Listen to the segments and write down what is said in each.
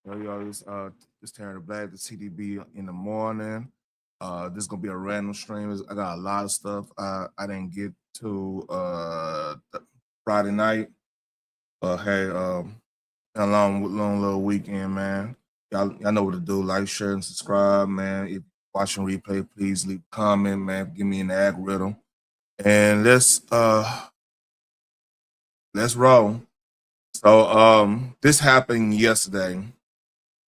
Yo, this Terry Black, the TTB in the morning. This is gonna be a random stream. I got a lot of stuff I didn't get to Friday night. Hey, a long little weekend, man. Y'all know what to do. Like, share, and subscribe, man. If you're watching replay, please leave a comment, man. Give me an algorithm. And let's roll. So this happened yesterday.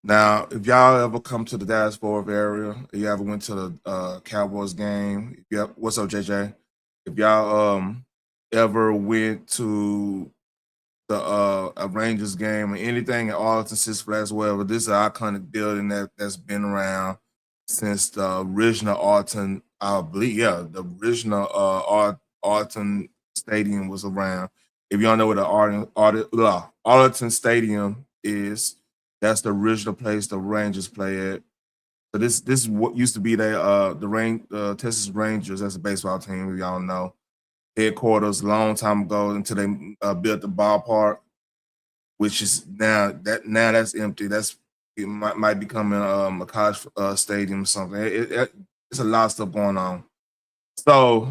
Now, if y'all ever come to the Dallas Fort Worth area, if you ever went to the Cowboys game, what's up, JJ? If y'all ever went to the Rangers game or anything in Arlington, Six Flags, whatever, this is an iconic building that's been around since the original Arlington, I believe, the original Arlington Stadium was around. If y'all know what the Arlington Stadium is, that's the original place the Rangers play at. So this is what used to be the Texas Rangers. That's a baseball team, if y'all know. Headquarters long time ago until they built the ballpark, which is now that's empty. It might be becoming a college stadium or something. It's a lot of stuff going on. So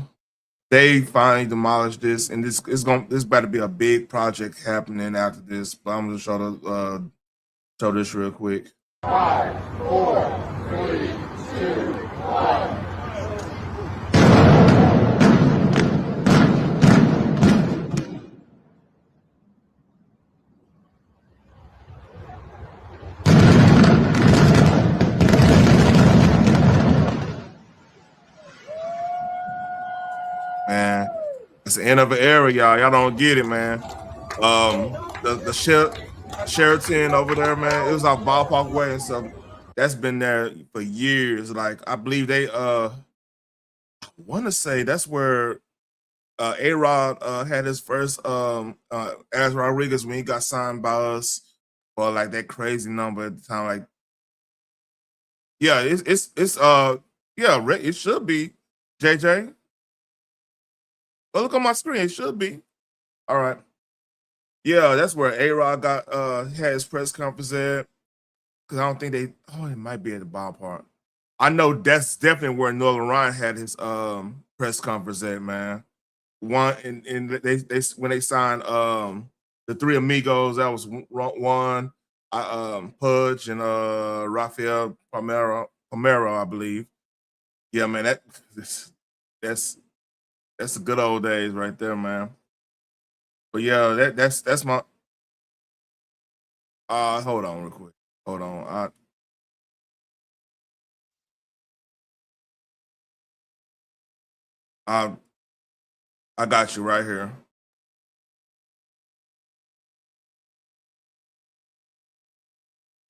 they finally demolished this, and this about to be a big project happening after this. But I'm gonna show this real quick. 5, 4, 3, 2, 1. Man, it's the end of an era, y'all. Y'all don't get it, man. The Sheraton over there, man, it was off Ballpark Way and stuff. That's been there for years. Like, I believe they I want to say that's where A-Rod had his first as Rodriguez when he got signed by us for like that crazy number at the time. Like, yeah, it should be JJ. Go look on my screen. It should be. All right. Yeah, that's where A-Rod got had his press conference at. Because I don't think it might be at the ballpark. I know that's definitely where Nolan Ryan had his press conference at, man. One and they when they signed the three amigos, that was one, Pudge and Rafael Palmero, I believe. Yeah, man, that's the good old days right there, man. But yeah, that's my hold on real quick. Hold on. I got you right here.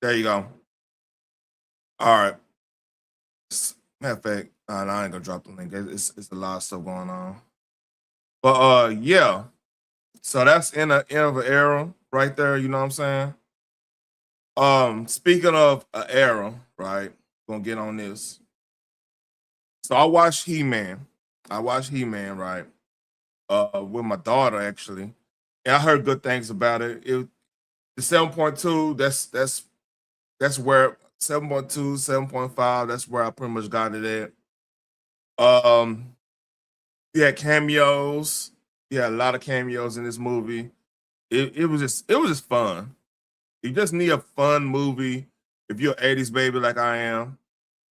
There you go. All right. Matter of fact, I ain't gonna drop the link. It's a lot of stuff going on. But yeah. So that's in the end of an era right there. You know what I'm saying? Speaking of an era, right? Gonna get on this. So I watched He-Man. Right? With my daughter actually. And I heard good things about it. The 7.2, that's where 7.2, 7.5, that's where I pretty much got it at. Yeah, cameos. Yeah, a lot of cameos in this movie. It was just fun. You just need a fun movie if you're an 80s baby like I am.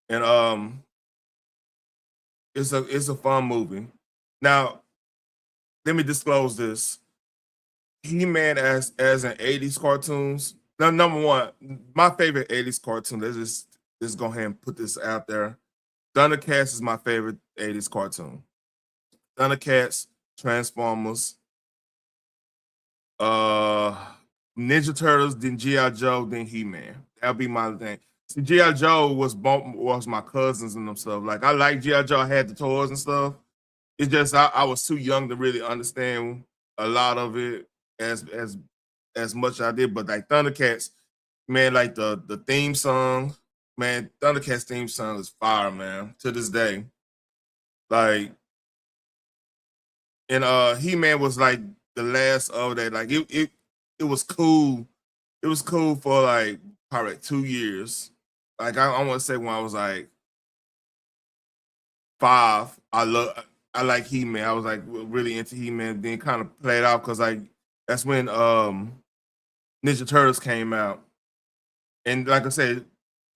And it's a fun movie. Now, let me disclose this. He-Man as an 80s cartoons. Now, number one, my favorite 80s cartoon. Let's go ahead and put this out there. Thundercats is my favorite 80s cartoon. Thundercats, Transformers, uh Ninja Turtles, then G.I. Joe, then He-Man. That'll be my thing. See, G.I. Joe was my cousins and them stuff. Like, I like G.I. Joe, I had the toys and stuff. It's just I was too young to really understand a lot of it as much as I did. But like Thundercats, man, like the theme song, man, Thundercats theme song is fire, man, to this day. Like, and He-Man was like the last of that. Like it was cool. It was cool for like probably like 2 years. Like I want to say when I was like 5, I like He-Man. I was like really into He-Man. Then kind of played out because like that's when Ninja Turtles came out, and like I said,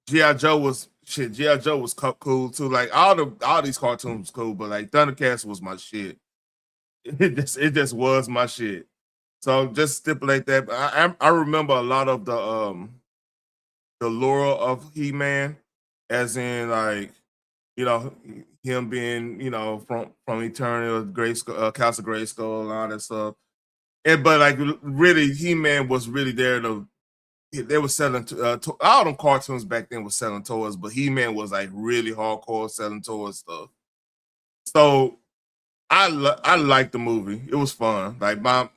GI Joe was shit. GI Joe was cool too. Like all these cartoons was cool, but like Thundercats was my shit. It just was my shit. So just stipulate that. But I remember a lot of the lore of He-Man, as in like you know him being from Eternal Castle Grayskull and all that stuff. And but like really, He-Man was really there to. They were selling all them cartoons back then was selling toys, but He-Man was like really hardcore selling toys stuff. So I liked the movie. It was fun. Like my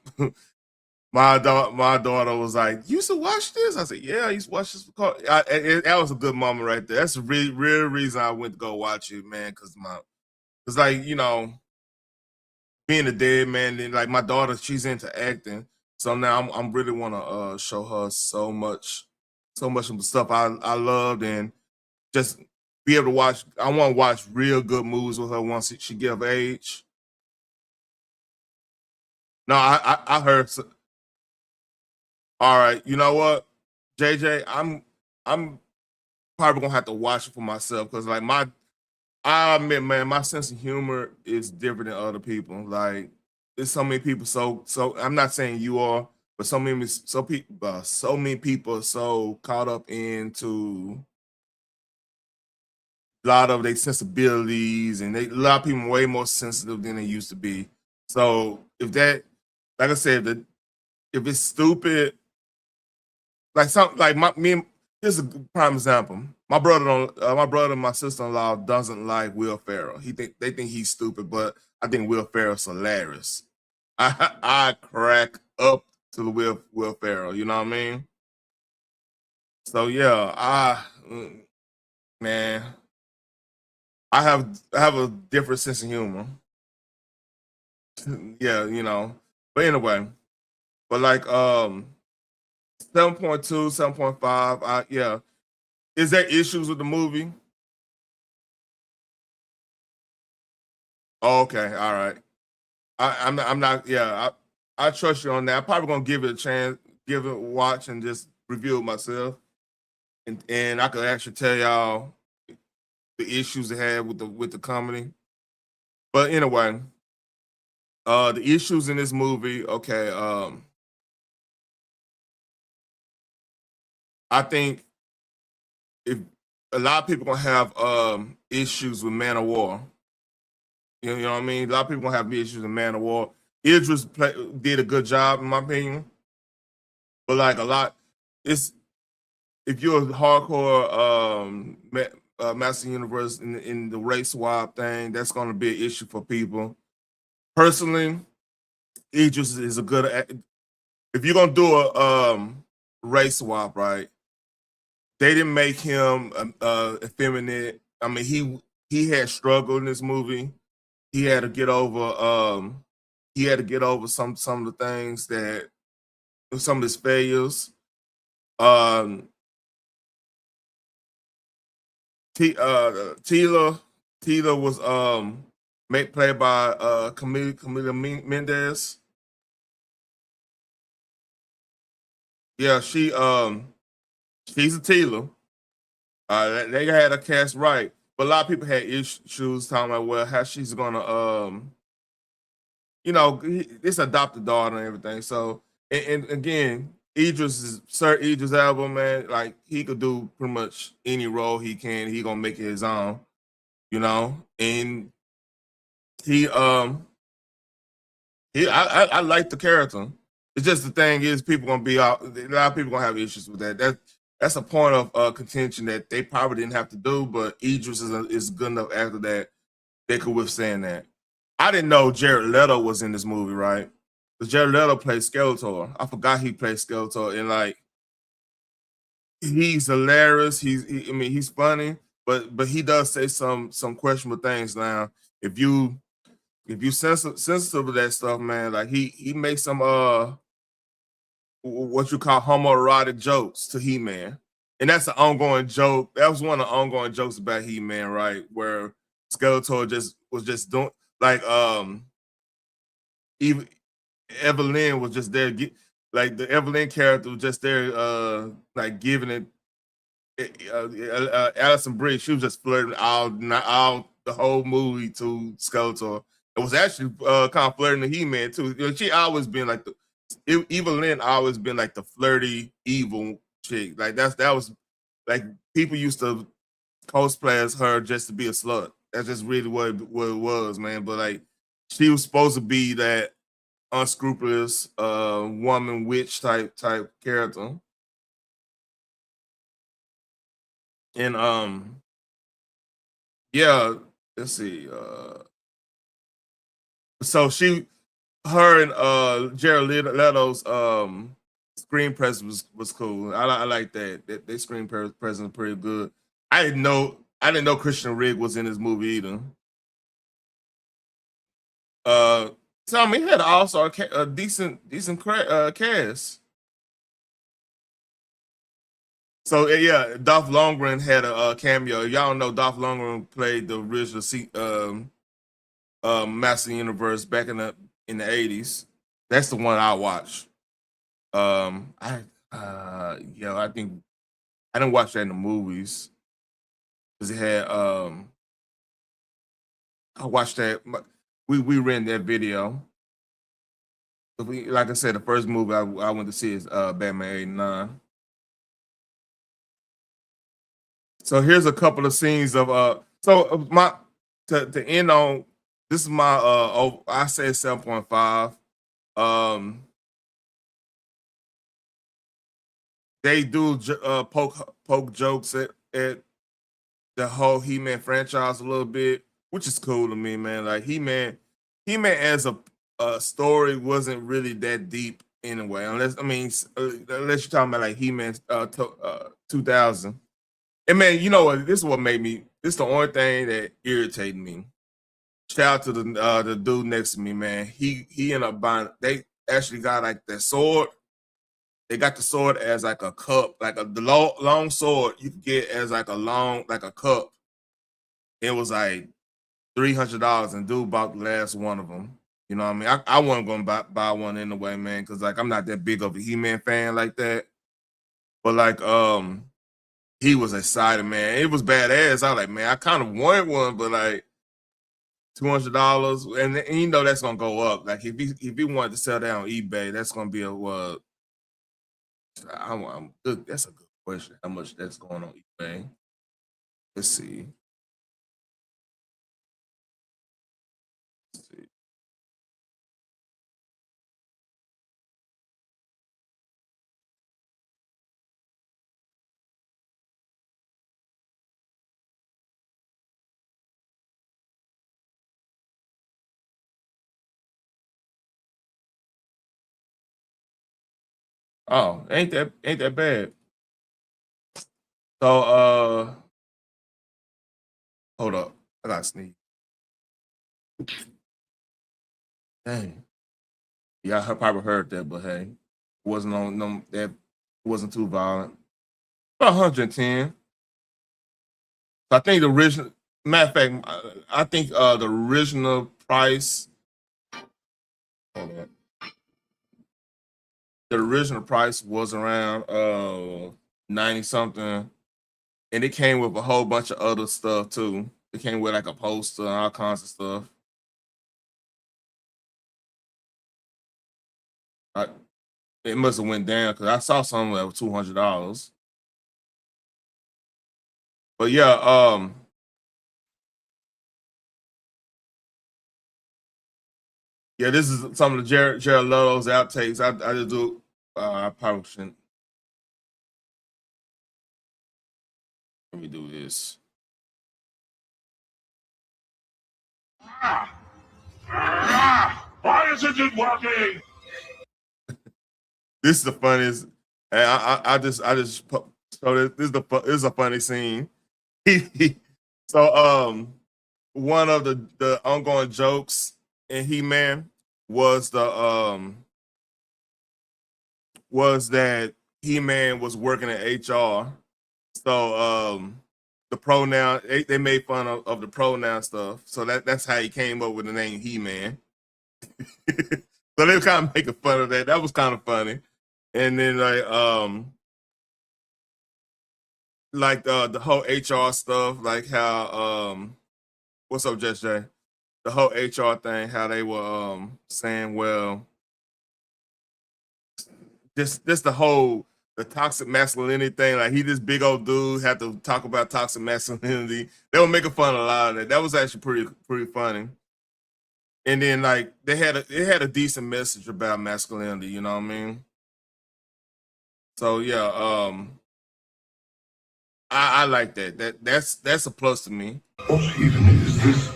daughter was like, "You used to watch this?" I said, "Yeah, I used to watch this." That was a good moment right there. That's the real reason I went to go watch it, man. Cause like being a dead man, and like my daughter, she's into acting, so now I'm really want to show her so much of the stuff I loved, and just be able to watch. I want to watch real good movies with her once she get of age. No, I heard. All right, you know what, JJ, I'm probably gonna have to watch it for myself because like I admit, man, my sense of humor is different than other people. Like, there's so many people. So I'm not saying you are, but so many people are so caught up into a lot of their sensibilities, and a lot of people are way more sensitive than they used to be. So if that, like I said, if it's stupid, like some like here's a prime example. My brother and my sister-in-law doesn't like Will Ferrell. They think he's stupid, but I think Will Ferrell's hilarious. I crack up to the Will Ferrell, you know what I mean? So yeah, man, I have a different sense of humor. Yeah, But anyway, but like 7.2, 7.5, yeah. Is there issues with the movie? Oh, okay, all right. I'm not. Yeah, I trust you on that. I'm probably gonna give it a chance, give it a watch, and just review it myself. And I could actually tell y'all the issues they had with the comedy. But anyway, the issues in this movie. Okay, I think if a lot of people gonna have issues with Man of War. You know what I mean? A lot of people gonna have issues with Man of War. Did a good job in my opinion, but like a lot, it's if you're a hardcore Master Universe in the race swap thing, that's going to be an issue for people. Personally, Idris is a good. If you're gonna do a race swap, right? They didn't make him effeminate. I mean, he had struggled in this movie. He had to get over. He had to get over some of the things that some of his failures. Um, Tila was played by Camila Mendez. Yeah, she's a Tila. They had a cast right, but a lot of people had issues talking about well how she's gonna it's adopted daughter and everything. So and again, Sir Idris album, man, like he could do pretty much any role he can. He gonna make it his own, and he I like the character. It's just the thing is people gonna be out. A lot of people gonna have issues with that. That's a point of contention that they probably didn't have to do, but Idris is good enough after that they could withstand that. I didn't know Jared Leto was in this movie, right? Because Jared Leto played Skeletor. I forgot he played Skeletor, and like he's hilarious. I mean, he's funny, but he does say some questionable things. Now, if you sensitive to that stuff, man, like he makes some what you call homoerotic jokes to He-Man. and that's an ongoing joke. That was one of the ongoing jokes about He-Man, right? Where Skeletor was just doing like even Evelyn was just there, like the Evelyn character was just there, like giving it. Alison Brie, she was just flirting all the whole movie to Skeletor. It was actually kind of flirting to He-Man too. You know, she always been like Evelyn always been like the flirty evil chick. Like that was like people used to cosplay as her just to be a slut. That's just really what it was, man. But like she was supposed to be that unscrupulous woman witch type character. And yeah, let's see. So her and Jared Leto's screen presence was cool. I like that. They screen presence pretty good. I didn't know Christian Rigg was in this movie either. Uh, Tell me, he had also a decent cast. So yeah, Dolph Lundgren had a cameo. Y'all know Dolph Lundgren played the original Master Universe back in the 80s. That's the one I watched. I think I didn't watch that in the movies because it had I watched that. We rented that video. Like I said, the first movie I went to see is Batman '89. So here's a couple of scenes of my to end on. This is my I say 7.5. Um, they do poke jokes at the whole He-Man franchise a little bit, which is cool to me, man. Like He-Man as a story wasn't really that deep anyway, unless you're talking about like He-Man 2000. And man, you know what? This is what made me. This is the only thing that irritated me. Shout out to the dude next to me, man. He ended up buying. They actually got like that sword. They got the sword as like a cup, like the long sword you could get as like a cup. It was like $300, and dude bought the last one of them. You know what I mean? I wasn't gonna buy one anyway, man, because like I'm not that big of a He-Man fan like that. But like he was excited, man. It was badass. I was like, man, I kind of wanted one, but like $200, and you know that's gonna go up. Like if he wanted to sell that on eBay, that's gonna be a I'm good. That's a good question. How much that's going on eBay? Let's see. Let's see. Oh, ain't that bad. So hold up. I got to sneeze. Dang. Yeah, I probably heard that, but hey, it wasn't on no that wasn't too violent. About 110. So I think the original matter of fact, I think the original price. Hold on. The original price was around 90 something, and it came with a whole bunch of other stuff too. It came with like a poster and all kinds of stuff. I, it must have went down because I saw something that was $200. But yeah, yeah, this is some of the Jared Leto's outtakes. I just do. I probably shouldn't. Let me do this. Why isn't it working? This is the funniest. And so this is a funny scene. So one of the ongoing jokes in He-Man was the was that He-Man was working at HR So the pronoun they made fun of the pronoun stuff. So that's how he came up with the name He-Man. So they were kind of making fun of that. That was kind of funny. And then like the whole HR stuff, like how what's up, Just Jay? The whole HR thing, how they were saying, well, this the toxic masculinity thing, like he this big old dude had to talk about toxic masculinity. They were making fun of a lot of that. That was actually pretty funny. And then like it had a decent message about masculinity, you know what I mean? So yeah, I like that. That's a plus to me. What even is this?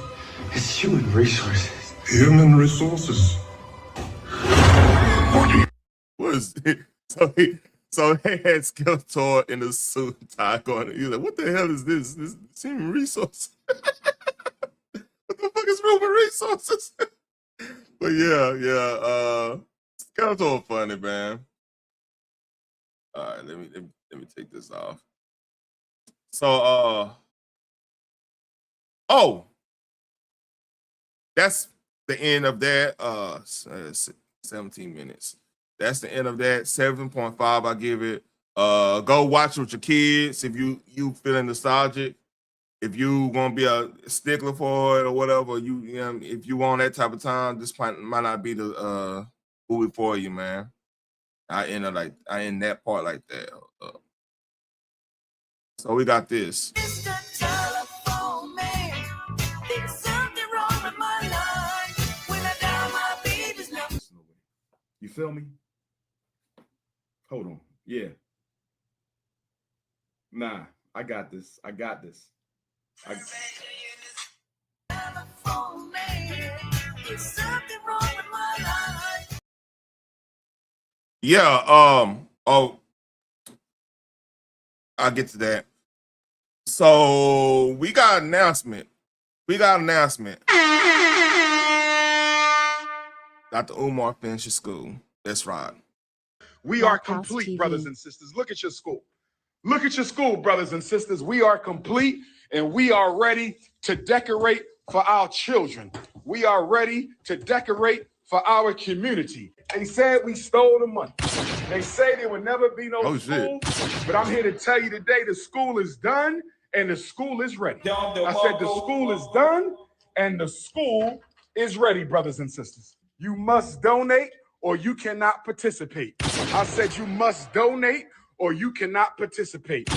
It's human resources. Human resources. What is it? So they had Skeletor in a suit and tie going. He's like, what the hell is this? This human resource. What the fuck is human resources? But yeah. Skeletor funny, man. All right, let me take this off. So that's the end of that. 17 minutes. That's the end of that. 7.5, I give it. Go watch with your kids if you feeling nostalgic. If you gonna be a stickler for it or whatever, you know, if you want that type of time, this might not be the movie for you, man. I end that part like that. So we got this. You feel me? Hold on. Yeah. Nah, I got this. Yeah, I'll get to that. So we got an announcement. Dr. Umar finishes school. That's right. We are complete, brothers and sisters. Look at your school. Look at your school, brothers and sisters. We are complete and we are ready to decorate for our children. We are ready to decorate for our community. They said we stole the money. They say there will never be no school, but I'm here to tell you today the school is done and the school is ready. I said the school is done and the school is ready, brothers and sisters. You must donate or you cannot participate. I said you must donate or you cannot participate.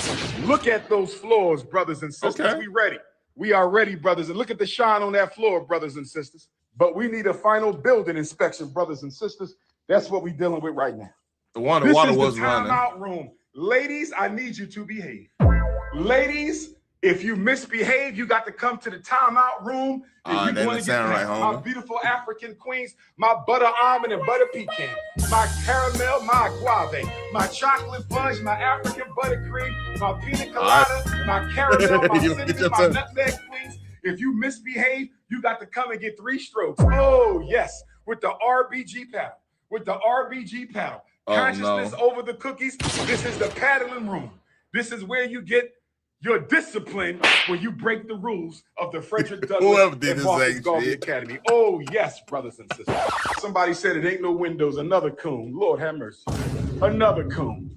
Look at those floors, brothers and sisters. Okay. We ready. We are ready, brothers. And look at the shine on that floor, brothers and sisters. But we need a final building inspection, brothers and sisters. That's what we're dealing with right now. The water was running. Timeout room. Ladies, I need you to behave. Ladies, if you misbehave, you got to come to the timeout room. If you want to get right, my beautiful African queens, my butter almond and butter pecan, my caramel, my guave, my chocolate fudge, my African buttercream, my pina colada, my caramel, my cinnamon, my nutmeg queens. If you misbehave, you got to come and get 3 strokes. Oh, yes, with the RBG paddle. With the RBG paddle. Consciousness over the cookies. This is the paddling room. This is where you get your discipline when you break the rules of the Frederick Douglass Academy. Oh, yes, brothers and sisters. Somebody said it ain't no windows. Another coon. Lord have mercy. Another coon.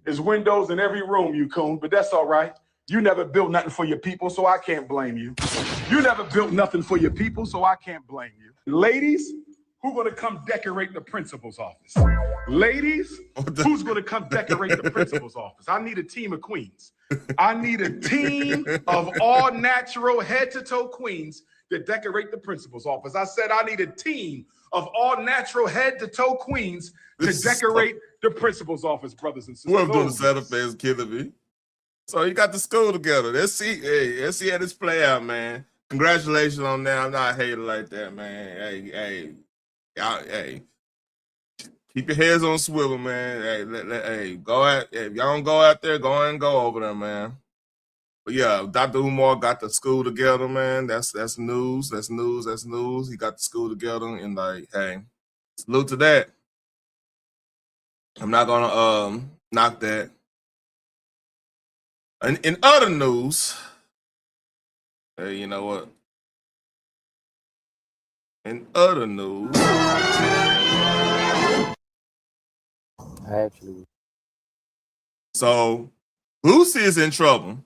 There's windows in every room, you coon, but that's all right. You never built nothing for your people, so I can't blame you. You never built nothing for your people, so I can't blame you. Ladies, who's going to come decorate the principal's office? Ladies, who's going to come decorate the principal's office? I need a team of queens. I need a team of all natural head to toe queens to decorate the principal's office. I said I need a team of all natural head to toe queens to decorate the principal's office, brothers and sisters. Whoever doing the setup is killing me. So you got the school together. Let's see how this play out, man. Congratulations on that. I'm not a hater like that, man. Hey. Keep your heads on swivel, man. Hey, go out. If y'all don't go out there, go and go over there, man. But yeah, Dr. Umar got the school together, man. That's news. That's news. He got the school together, and like, hey, salute to that. I'm not gonna knock that. And in other news, hey, you know what? In other news, Actually, so Boosie is in trouble.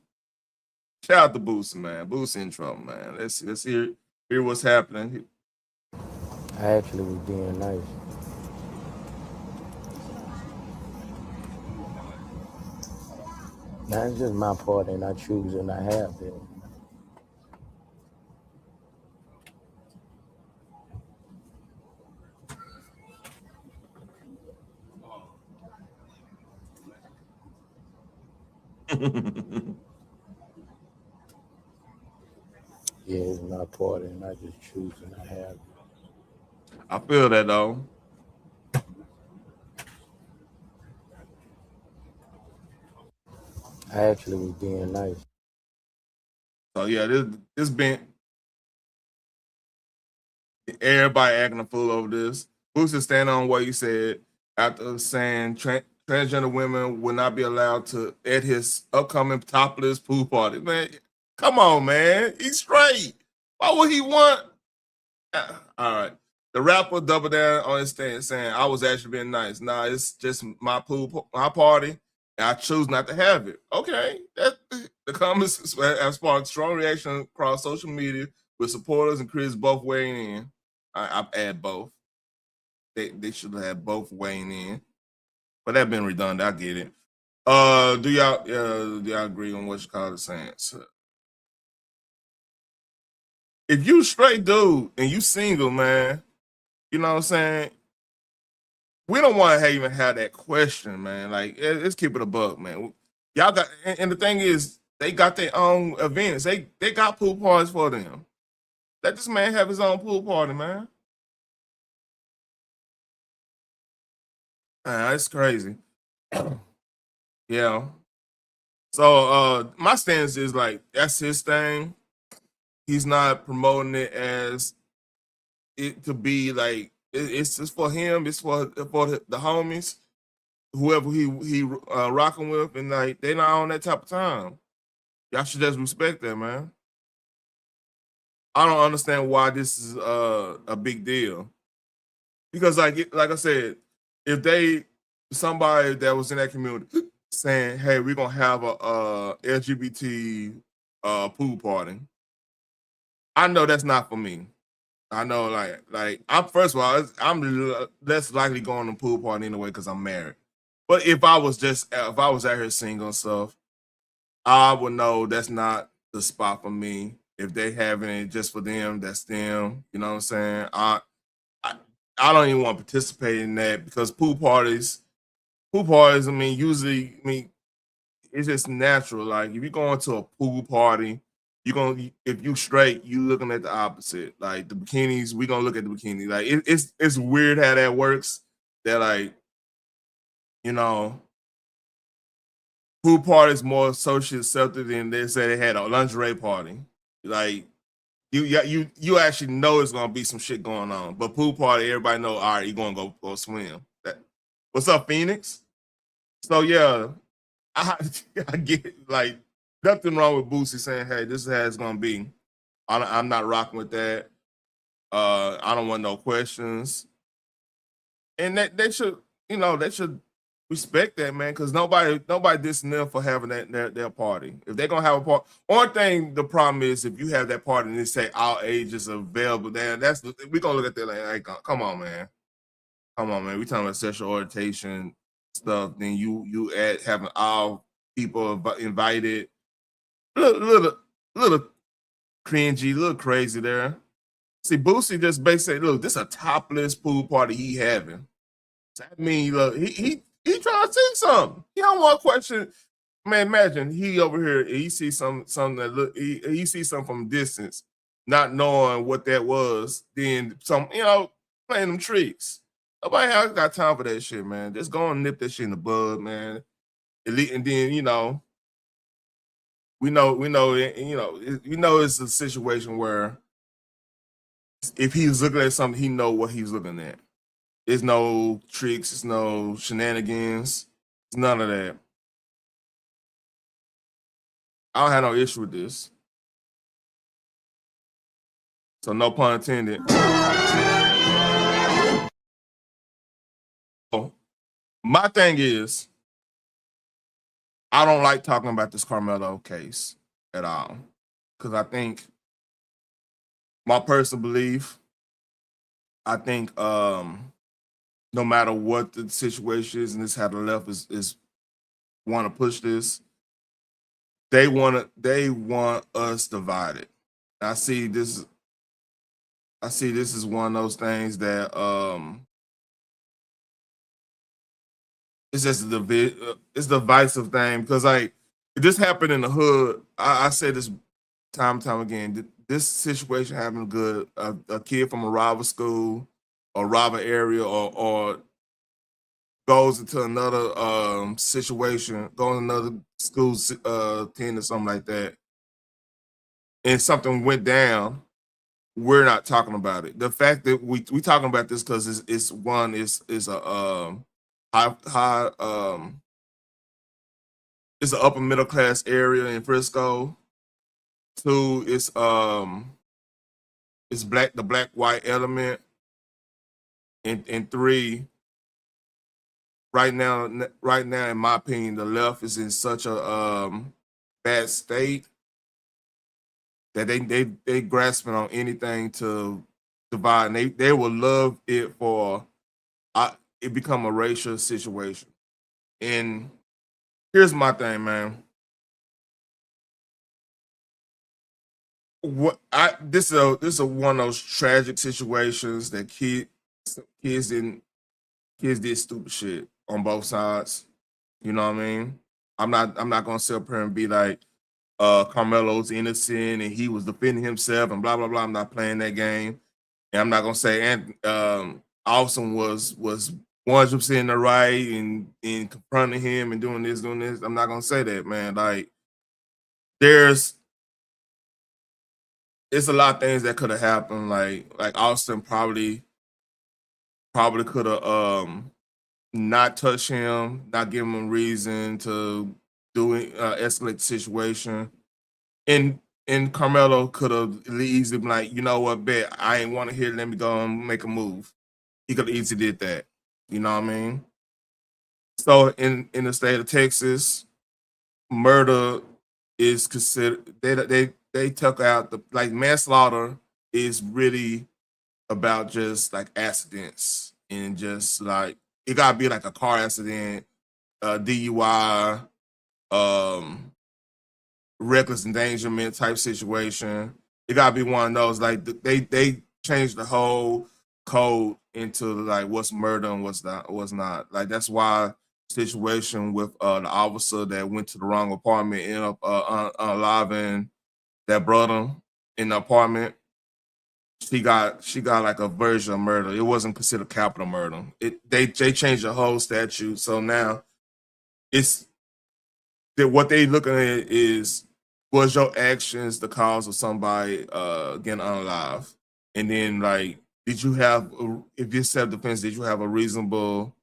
Shout out to Boosie, man. Boosie in trouble, man. Let's hear what's happening. I actually was being nice. That's just my part, and I choose and I have it. Yeah, it's my part, and I just choose and I have it. I feel that though. I actually was being nice. So yeah, this been everybody acting a fool over this. Boosie standing on what he said after saying transgender women will not be allowed to at his upcoming topless pool party. Man, come on, man. He's straight. Why would he want? All right. The rapper doubled down on his stance, saying, "I was actually being nice. Nah, it's just my party, and I choose not to have it." Okay, the comments have sparked strong reaction across social media, with supporters and critics both weighing in. I add both. They should have both weighing in, but that been redundant. I get it. Do y'all agree on what you call it saying? So, if you straight dude and you single, man, you know what I'm saying? We don't want to even have that question, man. Like, let's keep it a buck, man. Y'all got, and the thing is, they got their own events. They got pool parties for them. Let this man have his own pool party, man. It's crazy. Yeah. So my stance is like that's his thing. He's not promoting it as it to be like it's just for him. It's for the homies, whoever he rocking with, and like they not on that type of time. Y'all should just respect that, man. I don't understand why this is a big deal. Because like I said, if they somebody that was in that community saying, "Hey, we're gonna have a LGBT pool party," I know that's not for me. I know, like I'm first of all, I'm less likely going to pool party anyway because I'm married. But if I was out here single and stuff, I would know that's not the spot for me. If they having it just for them, that's them. You know what I'm saying? I, I don't even want to participate in that because pool parties. I mean, usually, I mean, it's just natural. Like if you go into a pool party, you gonna if you straight, you looking at the opposite. Like the bikinis, we gonna look at the bikini. Like it's weird how that works. That like you know, pool parties more socially accepted than they say they had a lingerie party. Like you actually know it's gonna be some shit going on. But pool party, everybody know. All right, you gonna go swim. What's up, Phoenix? So yeah, I, I get like nothing wrong with Boosie saying, "Hey, this is how it's gonna be." I'm not rocking with that. I don't want no questions, and that they should, they should respect that, man, because nobody dissing them for having their party. If they're gonna have a party, one thing the problem is if you have that party and they say all ages available, then we gonna look at that like, hey, come on, man, we talking about sexual orientation stuff. Then you add having all people invited, little cringy, little crazy there. See, Boosie just basically look, this a topless pool party he having. That mean, look, he trying to see something. He don't want to question. Man, imagine he over here. He see something that look. He see something from a distance, not knowing what that was. Then some, playing them tricks. Nobody has got time for that shit, man. Just go and nip that shit in the bud, man. And then we know it's a situation where if he's looking at something, he know what he's looking at. There's no tricks, it's no shenanigans, it's none of that. I don't have no issue with this. So no pun intended. My thing is, I don't like talking about this Karmelo case at all. Because I think my personal belief, I think no matter what the situation is, and this how the left is want to push this, they want us divided. I see this is one of those things that it's just it's the divisive thing because like this happened in the hood. I say this time and time again. This situation happened good. A kid from a rival school or rival area or goes into another situation, goes to another school team or something like that, and something went down. We're not talking about it. The fact that we talking about this because it's one is a high it's an upper middle class area in Frisco. Two, it's the black white element, and three, right now in my opinion, the left is in such a bad state that they grasping on anything to divide. And they will love it for it become a racial situation. And here's my thing, man. This is one of those tragic situations that kids did stupid shit on both sides. You know what I mean? I'm not gonna sit up here and be like Carmelo's innocent and he was defending himself and blah blah blah. I'm not playing that game. And I'm not gonna say Austin was 100% in the right and confronting him and doing this. I'm not gonna say that, man. Like it's a lot of things that could have happened. Like Austin probably could have not touched him, not give him a reason to do it, escalate the situation. And Carmelo could have easily been like, you know what, bet I ain't want to hear. Let me go and make a move. He could have easily did that. You know what I mean? So in the state of Texas, murder is considered. They took out the like manslaughter is really about just like accidents and just like it gotta be like a car accident, DUI, reckless endangerment type situation. It gotta be one of those. Like they changed the whole code into like what's murder and what's not. Like that's why situation with the officer that went to the wrong apartment ended up unaliving that brother in the apartment. She got like a version of murder. It wasn't considered capital murder. They changed the whole statute. So now it's that what they looking at is was your actions the cause of somebody getting unalive? And then like did you have if it's self-defense, did you have a reasonable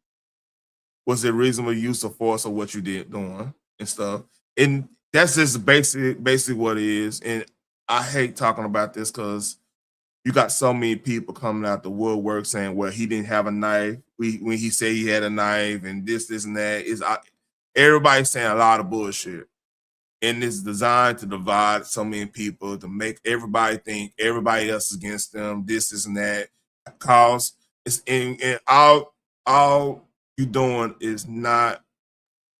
was it reasonable use of force or what you did doing and stuff? And that's just basically what it is. And I hate talking about this because you got so many people coming out the woodwork saying, well, he didn't have a knife. When he said he had a knife and this and that. Everybody's saying a lot of bullshit. And it's designed to divide so many people, to make everybody think everybody else is against them, this and that. Cause it's and all you doing is not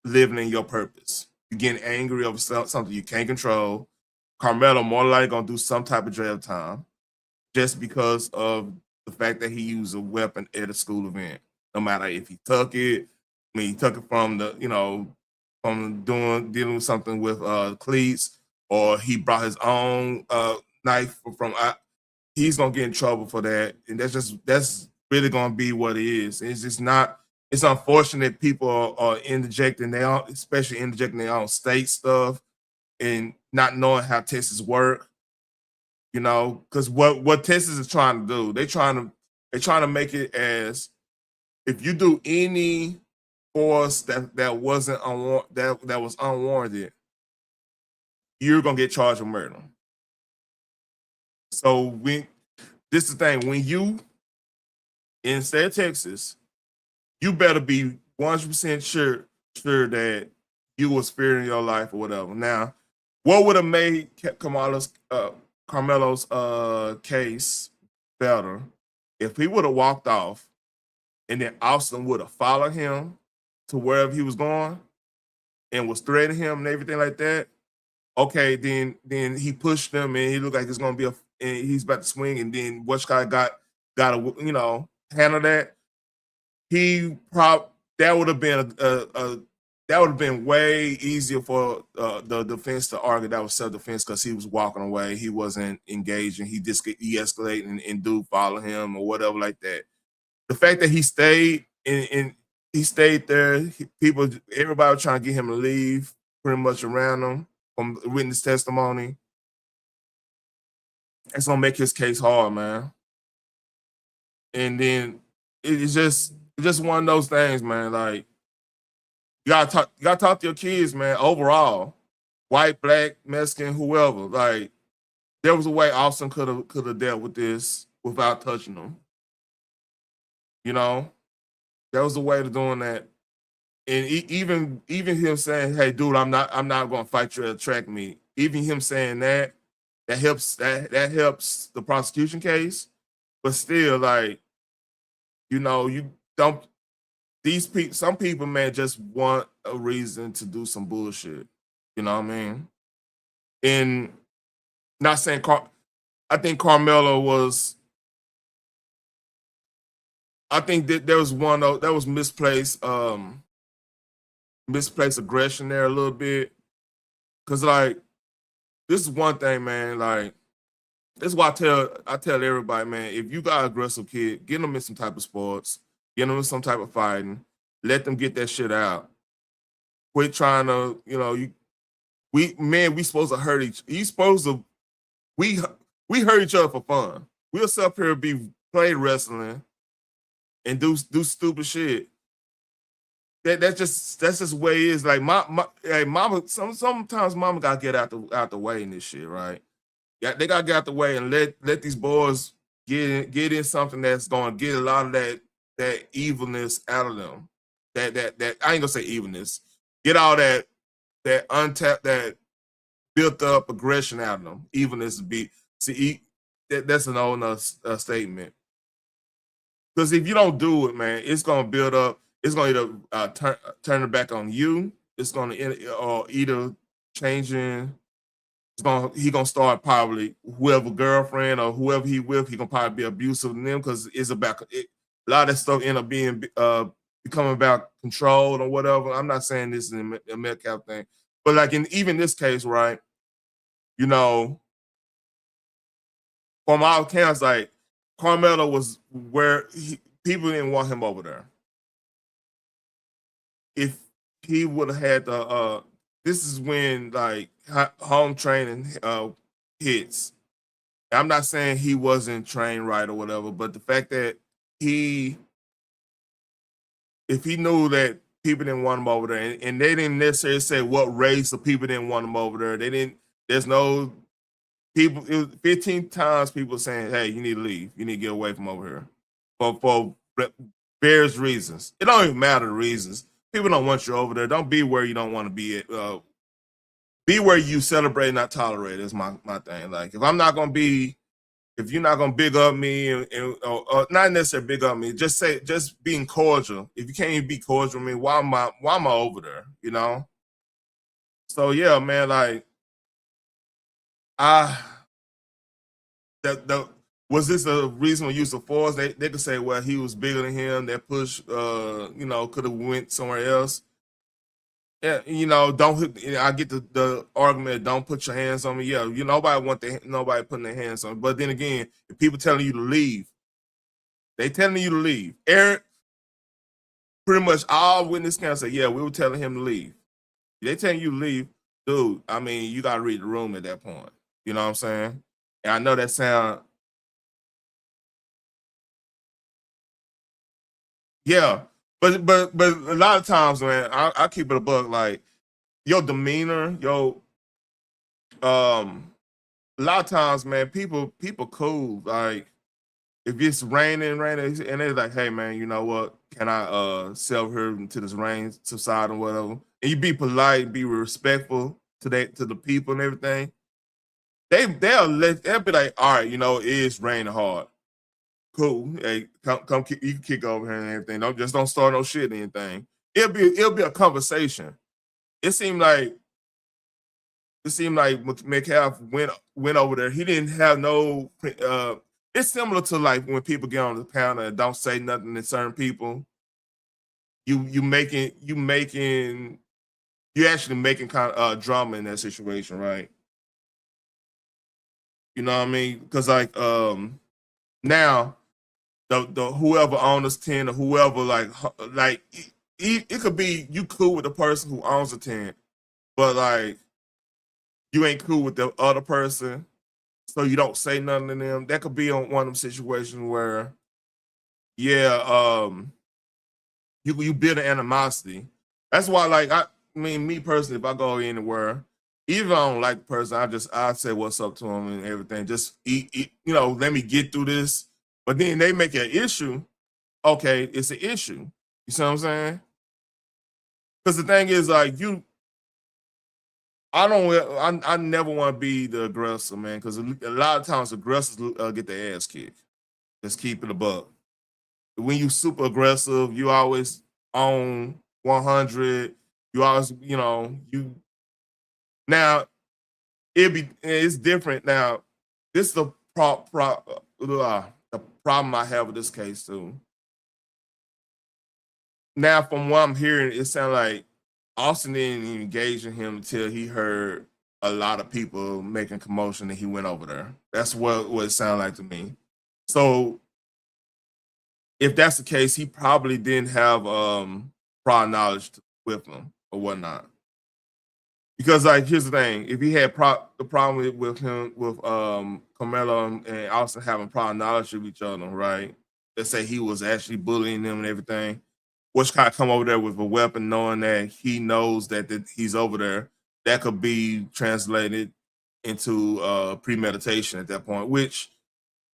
living in your purpose. You're getting angry over something you can't control. Carmelo more likely gonna do some type of jail time just because of the fact that he used a weapon at a school event. No matter if he took it, he took it from from dealing with something with cleats, or he brought his own knife from. He's gonna get in trouble for that, and that's really gonna be what it is. It's just not. It's unfortunate people are interjecting especially interjecting their own state stuff and not knowing how Texas work. You know, because what Texas is trying to do, they're trying to make it as if you do any force that wasn't that was unwarranted, you're gonna get charged with murder. So this is the thing, when you in the state of Texas, you better be 100% sure that you was sparing your life or whatever. Now, what would have made Karmelo's case better if he would have walked off and then Austin would have followed him to wherever he was going and was threatening him and everything like that? Okay, then he pushed him and he looked like it's gonna be and he's about to swing, and then West guy got to handle that. That would have been that would have been way easier for the defense to argue that was self-defense because he was walking away, he wasn't engaging, he just de-escalating and dude follow him or whatever like that. The fact that he stayed and he stayed there, everybody was trying to get him to leave pretty much around him from witness testimony. It's gonna make his case hard, man. And then it's just one of those things, man. Like you gotta talk to your kids, man. Overall, white, black, Mexican, whoever. Like there was a way Austin could have dealt with this without touching them. You know, there was a way to doing that. And even him saying, "Hey, dude, I'm not going to fight you at a track meet." Even him saying that helps the prosecution case. But still, like, you don't. Some people, man, just want a reason to do some bullshit. You know what I mean? And not saying I think Karmelo was. I think that there was that was misplaced aggression there a little bit. Cause like this is one thing, man. Like this is why I tell everybody, man, if you got an aggressive kid, get them in some type of sports, get them in some type of fighting, let them get that shit out. Quit trying to, we supposed to hurt we hurt each other for fun. We'll sit up here and play wrestling and do stupid shit. That's just the way it is. Like mama, sometimes mama gotta get out the way in this shit, right? Yeah, they gotta get out the way and let these boys get in something that's gonna get a lot of that evilness out of them. That I ain't gonna say evilness. Get all that untapped, that built up aggression out of them. Evilness that's an old statement. Because if you don't do it, man, it's gonna build up. It's gonna either turn it back on you. It's gonna either changing. He gonna start probably whoever girlfriend or whoever he with. He gonna probably be abusive to them because it's about it. A lot of that stuff end up being becoming about control or whatever. I'm not saying this is a Metcalf thing, but like even this case, right? From our accounts, like Karmelo was where people didn't want him over there. If he would have had this is when like home training hits. I'm not saying he wasn't trained right or whatever, but the fact that if he knew that people didn't want him over there, and they didn't necessarily say what race of people didn't want him over there. There's no people. It was 15 times people saying, "Hey, you need to leave. You need to get away from over here," for various reasons. It don't even matter the reasons. People don't want you over there. Don't be where you don't want to be at. Be where you celebrate, not tolerate. Is my thing. Like if you're not gonna big up me, and not necessarily big up me, just being cordial. If you can't even be cordial with me, why am I over there? You know. So yeah, man. Like was this a reasonable use of force? They could say, well, he was bigger than him. That push, could have went somewhere else. Yeah, don't. I get the argument. Don't put your hands on me. Yeah, nobody putting their hands on me. But then again, if people telling you to leave, they telling you to leave. Eric, pretty much all witness can say, yeah, we were telling him to leave. They telling you to leave, dude. I mean, you gotta read the room at that point. You know what I'm saying? And I know that sound. Yeah, but a lot of times, man, I keep it a buck. Like your demeanor, a lot of times, man, people cool. Like if it's raining, and they're like, hey man, you know what? Can I sell here until this rain subside or whatever? And you be polite, be respectful to the people and everything. They'll be like, all right, you know, it is raining hard. Cool. Hey, come you can kick over here and everything. Don't start no shit or anything. It'll be a conversation. It seemed like Metcalf went over there. He didn't have no. It's similar to like when people get on the panel and don't say nothing to certain people. You actually making kind of drama in that situation, right? You know what I mean? Because like now the whoever owns 10 or whoever like it could be you cool with the person who owns the 10, but like you ain't cool with the other person, so you don't say nothing to them. That could be on one of them situations where, yeah, you build an animosity. That's why, like, I mean, me personally, if I go anywhere, even if I don't like the person, I say what's up to them and everything. Just eat, you know, let me get through this. But then they make an issue. Okay, it's an issue. You see what I'm saying? Because the thing is, like, I never want to be the aggressor, man. Because a lot of times aggressors get their ass kicked. Just keep it a buck. When you super aggressive, you always own 100. You always, you know, now it's different. Now, this is the problem I have with this case too. Now, from what I'm hearing, it sounds like Austin didn't engage in him until he heard a lot of people making commotion and he went over there. That's what it sounded like to me. So if that's the case, he probably didn't have prior knowledge with him or whatnot. Because like here's the thing, if he had the problem with him with Karmelo and Austin having prior knowledge of each other, right? Let's say he was actually bullying them and everything, which kind of come over there with a weapon, knowing that he knows that he's over there, that could be translated into premeditation at that point, which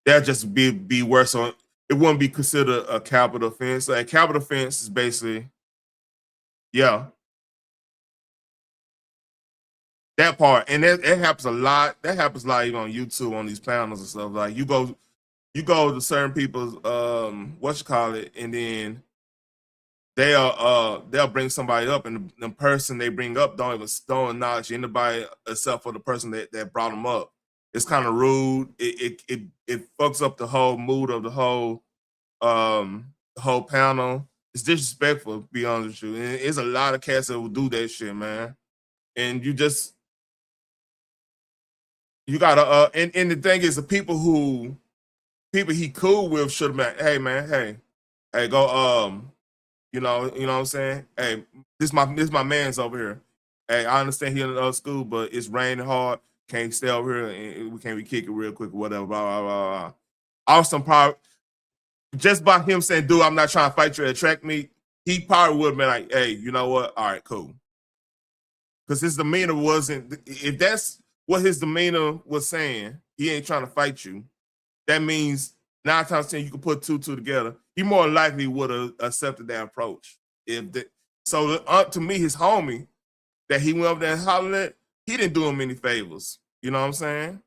that just be worse. So it wouldn't be considered a capital offense. Like, a capital offense is basically, yeah, that part. And it happens a lot. That happens a lot even on YouTube on these panels and stuff. Like you go to certain people's and then they'll bring somebody up, and the person they bring up don't acknowledge anybody except for the person that brought them up. It's kind of rude. It fucks up the whole mood of the whole panel. It's disrespectful, to be honest with you. And there's a lot of cats that will do that shit, man. And you gotta and the thing is, the people he cool with should have been, hey man, hey, go you know what I'm saying? Hey, this my man's over here. Hey, I understand he in another school, but it's raining hard. Can't stay over here and we kick it real quick or whatever. Blah blah blah blah. Austin probably, just by him saying, dude, I'm not trying to fight you at track meet, he probably would have been like, hey, you know what? All right, cool. Because his demeanor wasn't, if that's what his demeanor was saying, he ain't trying to fight you. That means 9 times 10 you can put two together. He more likely would have accepted that approach. So to me, his homie that he went up there and hollered at, he didn't do him any favors. You know what I'm saying?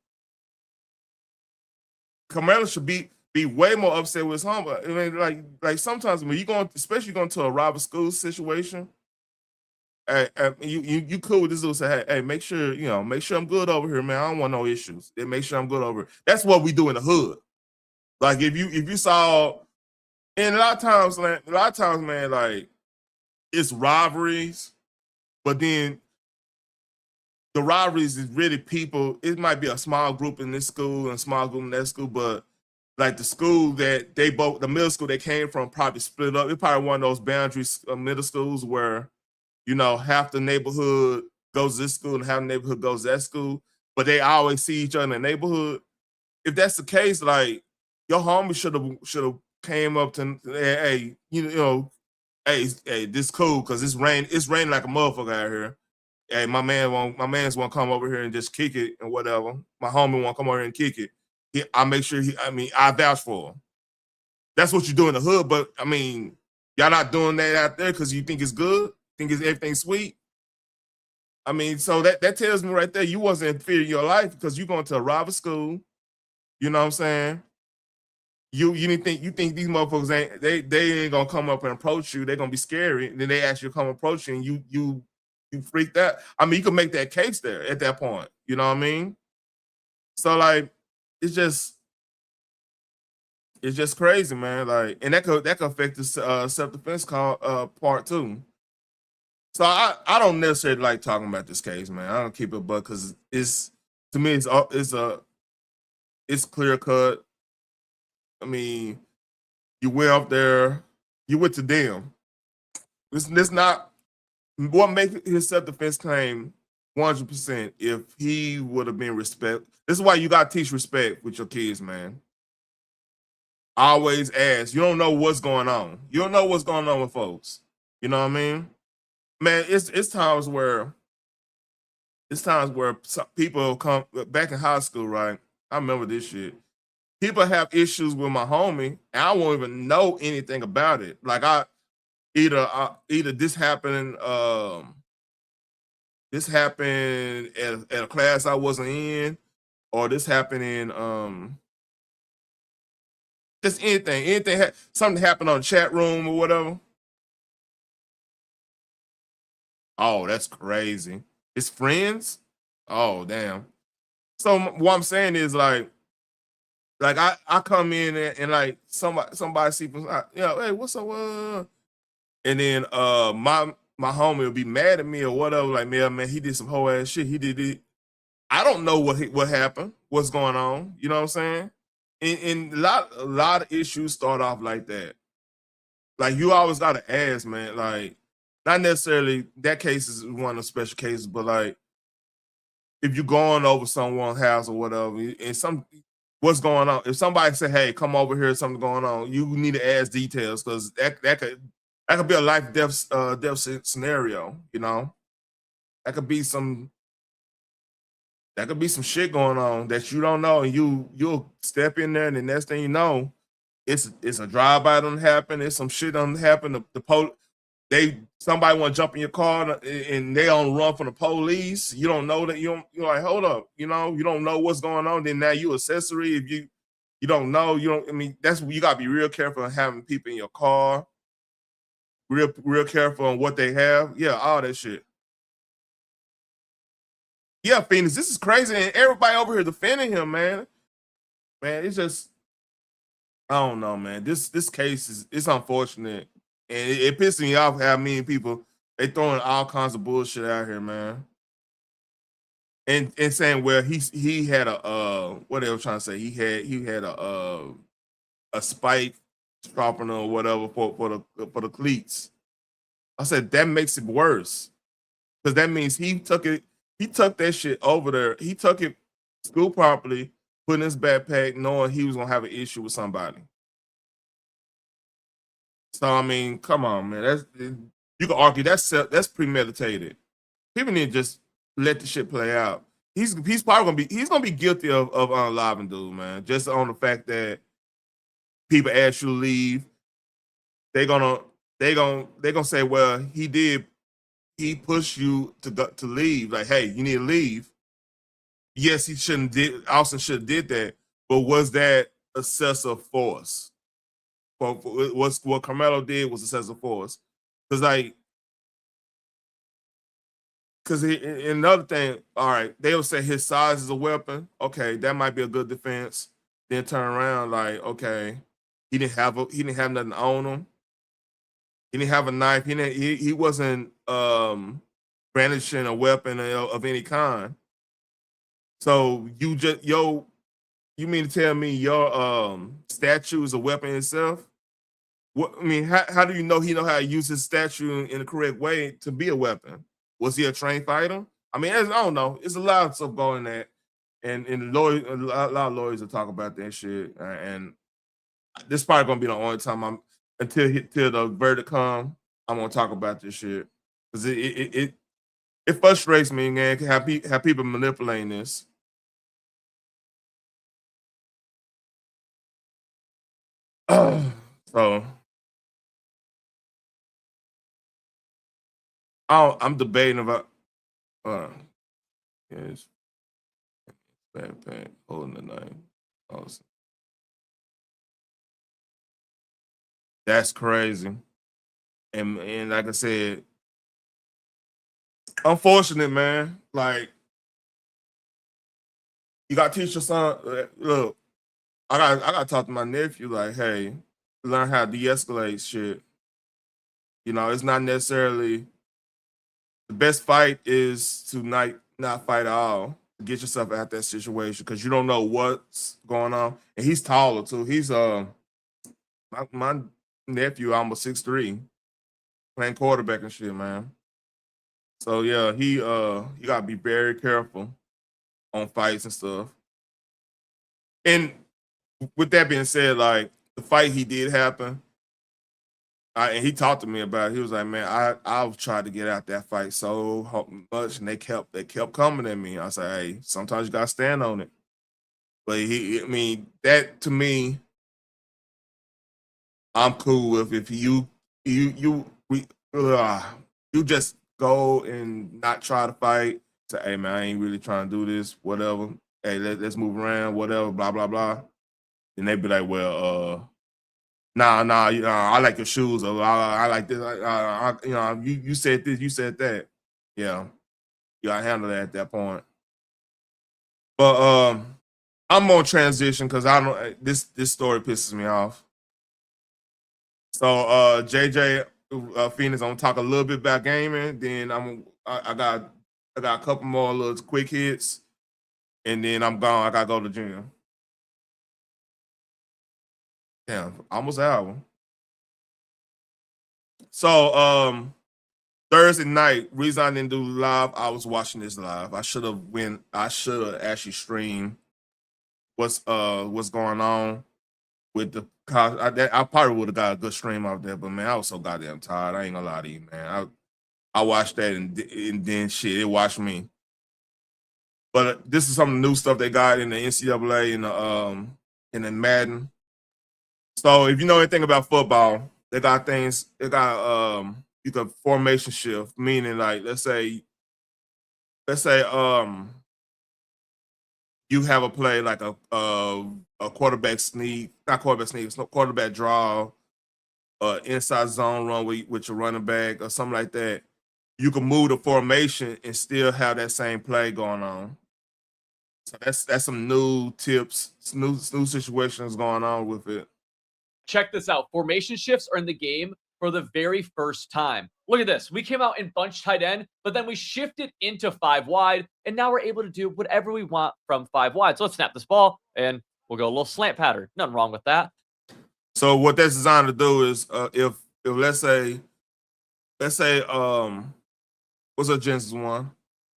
Karmelo should be way more upset with his homie. I mean, like sometimes when you going, especially going to a rival school situation, hey, you cool with this dude, say, hey, make sure I'm good over here, man. I don't want no issues. Make sure I'm good over here. That's what we do in the hood. Like if you saw, and a lot of times, man, like it's rivalries, but then the rivalries is really people. It might be a small group in this school and a small group in that school, but like the school that the middle school they came from probably split up. It's probably one of those boundaries middle schools where, you know, half the neighborhood goes to this school and half the neighborhood goes to that school, but they always see each other in the neighborhood. If that's the case, like your homie should have came up to, hey, hey, this cool because it's raining like a motherfucker out here. hey, my man's won't come over here and just kick it and whatever. My homie won't come over here and kick it. I make sure I vouch for him. That's what you do in the hood, but I mean, y'all not doing that out there because you think it's good, think it's everything sweet. I mean, so that tells me right there you wasn't in fear of your life because you going to a rival school. You know what I'm saying? You didn't think these motherfuckers they ain't gonna come up and approach you. They're gonna be scary. And then they ask you to come approach you and you freaked out. I mean, you can make that case there at that point. You know what I mean? So like it's just crazy, man. Like, and that could affect the self-defense part too. So I don't necessarily like talking about this case, man. I don't keep it, but because it's to me it's clear cut. I mean, you went up there, you went to them. This not what make his self-defense claim 100% if he would have been respect. This is why you gotta teach respect with your kids, man. Always ask. You don't know what's going on. You don't know what's going on with folks. You know what I mean? Man, it's times where some people come back in high school, right? I remember this shit. People have issues with my homie, and I won't even know anything about it. Like either this happened at a class I wasn't in, or this happened in just anything something happened on the chat room or whatever. Oh, that's crazy. It's friends? Oh, damn. So what I'm saying is like I come in and like somebody see hey, what's up? And then my homie will be mad at me or whatever. Like, man, he did some whole ass shit. He did it. I don't know what happened, what's going on. You know what I'm saying? And a lot of issues start off like that. Like you always gotta ask, man. Like, not necessarily that case is one of the special cases, but like if you're going over someone's house or whatever, and what's going on? If somebody say, "Hey, come over here, something going on," you need to ask details because that could be a life death scenario. You know, that could be some shit going on that you don't know, and you'll step in there, and the next thing you know, it's a drive by done happen. It's some shit done happen. Somebody want to jump in your car and they on run from the police. You don't know that you're like, hold up, you don't know what's going on. Then now you accessory. If you don't know, I mean, that's you gotta be real careful of having people in your car. Real careful on what they have. Yeah, all that shit. Yeah, Phoenix, this is crazy. And everybody over here defending him, man. Man, it's just I don't know, man. This case it's unfortunate. And it pisses me off how many people they throwing all kinds of bullshit out here, man. And saying, well, he had a what they were trying to say, he had a spike sharpener or whatever for the cleats. I said that makes it worse. Because that means he took that shit over there. He took it school properly, put in his backpack, knowing he was gonna have an issue with somebody. So I mean, come on, man. You can argue that's premeditated. People need to just let the shit play out. He's probably gonna be guilty of unaliving dude, man. Just on the fact that people ask you to leave, they gonna say, well, he pushed you to leave. Like, hey, you need to leave. Yes, he shouldn't Austin should have did that, but was that excessive force? What Karmelo did was excessive force. Because another thing, all right, they'll say his size is a weapon. Okay, that might be a good defense. Then turn around like, okay, he didn't have nothing on him. He didn't have a knife. He wasn't brandishing a weapon of any kind. So you mean to tell me your statue is a weapon itself? What I mean, how do you know he know how to use his statue in the correct way to be a weapon? Was he a trained fighter? I mean, I don't know. It's a lot of stuff going that, and a lot of lawyers will talk about that shit. And this is probably gonna be the only time until the verdict come. I'm gonna talk about this shit because it frustrates me, man. Have people manipulating this. So I'm debating about yes, backpack holding the knife. Awesome. That's crazy. And like I said, unfortunate, man. Like you got to teach your son. Look, I got to talk to my nephew. Like, hey, learn how to de-escalate shit. You know, it's not necessarily the best fight is to not fight at all. Get yourself out that situation because you don't know what's going on. And he's taller too. He's my nephew almost 6'3", playing quarterback and shit, man. So yeah, you gotta be very careful on fights and stuff. And with that being said, like the fight he did happen, and he talked to me about it. He was like, man, I've tried to get out that fight so much, and they kept coming at me. I said, hey, sometimes you gotta stand on it. But I mean, that to me, I'm cool with if you just go and not try to fight. Say, hey man, I ain't really trying to do this. Whatever. Hey, let's move around. Whatever. Blah blah blah. And they be like, well, nah, I like your shoes. Or I like this. You said this. You said that. Yeah, you gotta handle that at that point. But I'm gonna transition because I don't. This story pisses me off. So JJ Phoenix, I'm gonna talk a little bit about gaming. Then I got a couple more little quick hits, and then I'm gone. I gotta go to the gym. Damn, almost an hour. So Thursday night, reason I didn't do live, I was watching this live. I should have actually streamed what's going on with the I probably would have got a good stream out there, but man, I was so goddamn tired. I ain't gonna lie to you, man. I watched that and then shit, it watched me. But this is some new stuff they got in the NCAA and the Madden. So if you know anything about football, they got things. They got you can formation shift, meaning like let's say you have a play like a quarterback sneak, not quarterback sneak, it's no quarterback draw, inside zone run with your running back or something like that. You can move the formation and still have that same play going on. So that's some new tips, new situations going on with it. Check this out. Formation shifts are in the game for the very first time. Look at this. We came out in bunch tight end, but then we shifted into 5 wide, and now we're able to do whatever we want from 5 wide. So let's snap this ball, and we'll go a little slant pattern. Nothing wrong with that. So what that's designed to do is if let's say what's a Genesis one?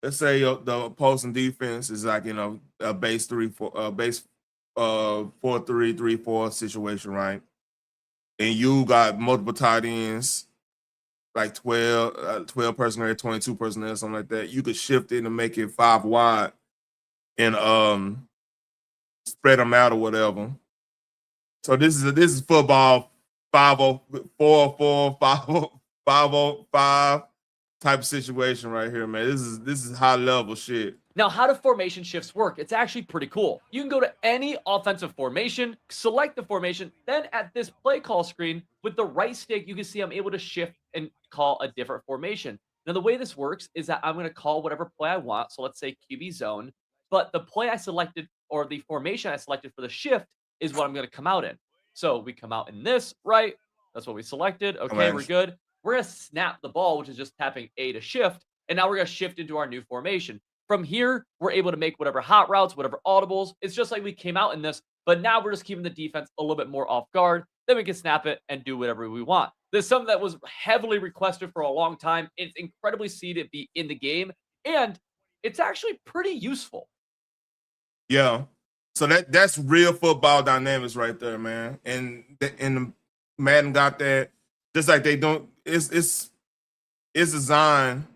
Let's say the opposing defense is like a base 4-3-3-4 situation, right? And you got multiple tight ends, like 12 personnel, 22 personnel, something like that. You could shift it and make it 5 wide and spread them out or whatever. So this is football 5-4-4, 5-5 type of situation right here, man. This is high level shit. Now, how do formation shifts work? It's actually pretty cool. You can go to any offensive formation, select the formation, then at this play call screen, with the right stick, you can see I'm able to shift and call a different formation. Now, the way this works is that I'm going to call whatever play I want. So let's say QB zone, but the play I selected or the formation I selected for the shift is what I'm going to come out in. So we come out in this, right? That's what we selected. Okay, we're good. We're going to snap the ball, which is just tapping A to shift. And now we're going to shift into our new formation. From here, we're able to make whatever hot routes, whatever audibles. It's just like we came out in this, but now we're just keeping the defense a little bit more off guard. Then we can snap it and do whatever we want. This is something that was heavily requested for a long time. It's incredibly seen to be in the game, and it's actually pretty useful. Yeah. So that's real football dynamics right there, man. And Madden got that. Just like they don't, it's designed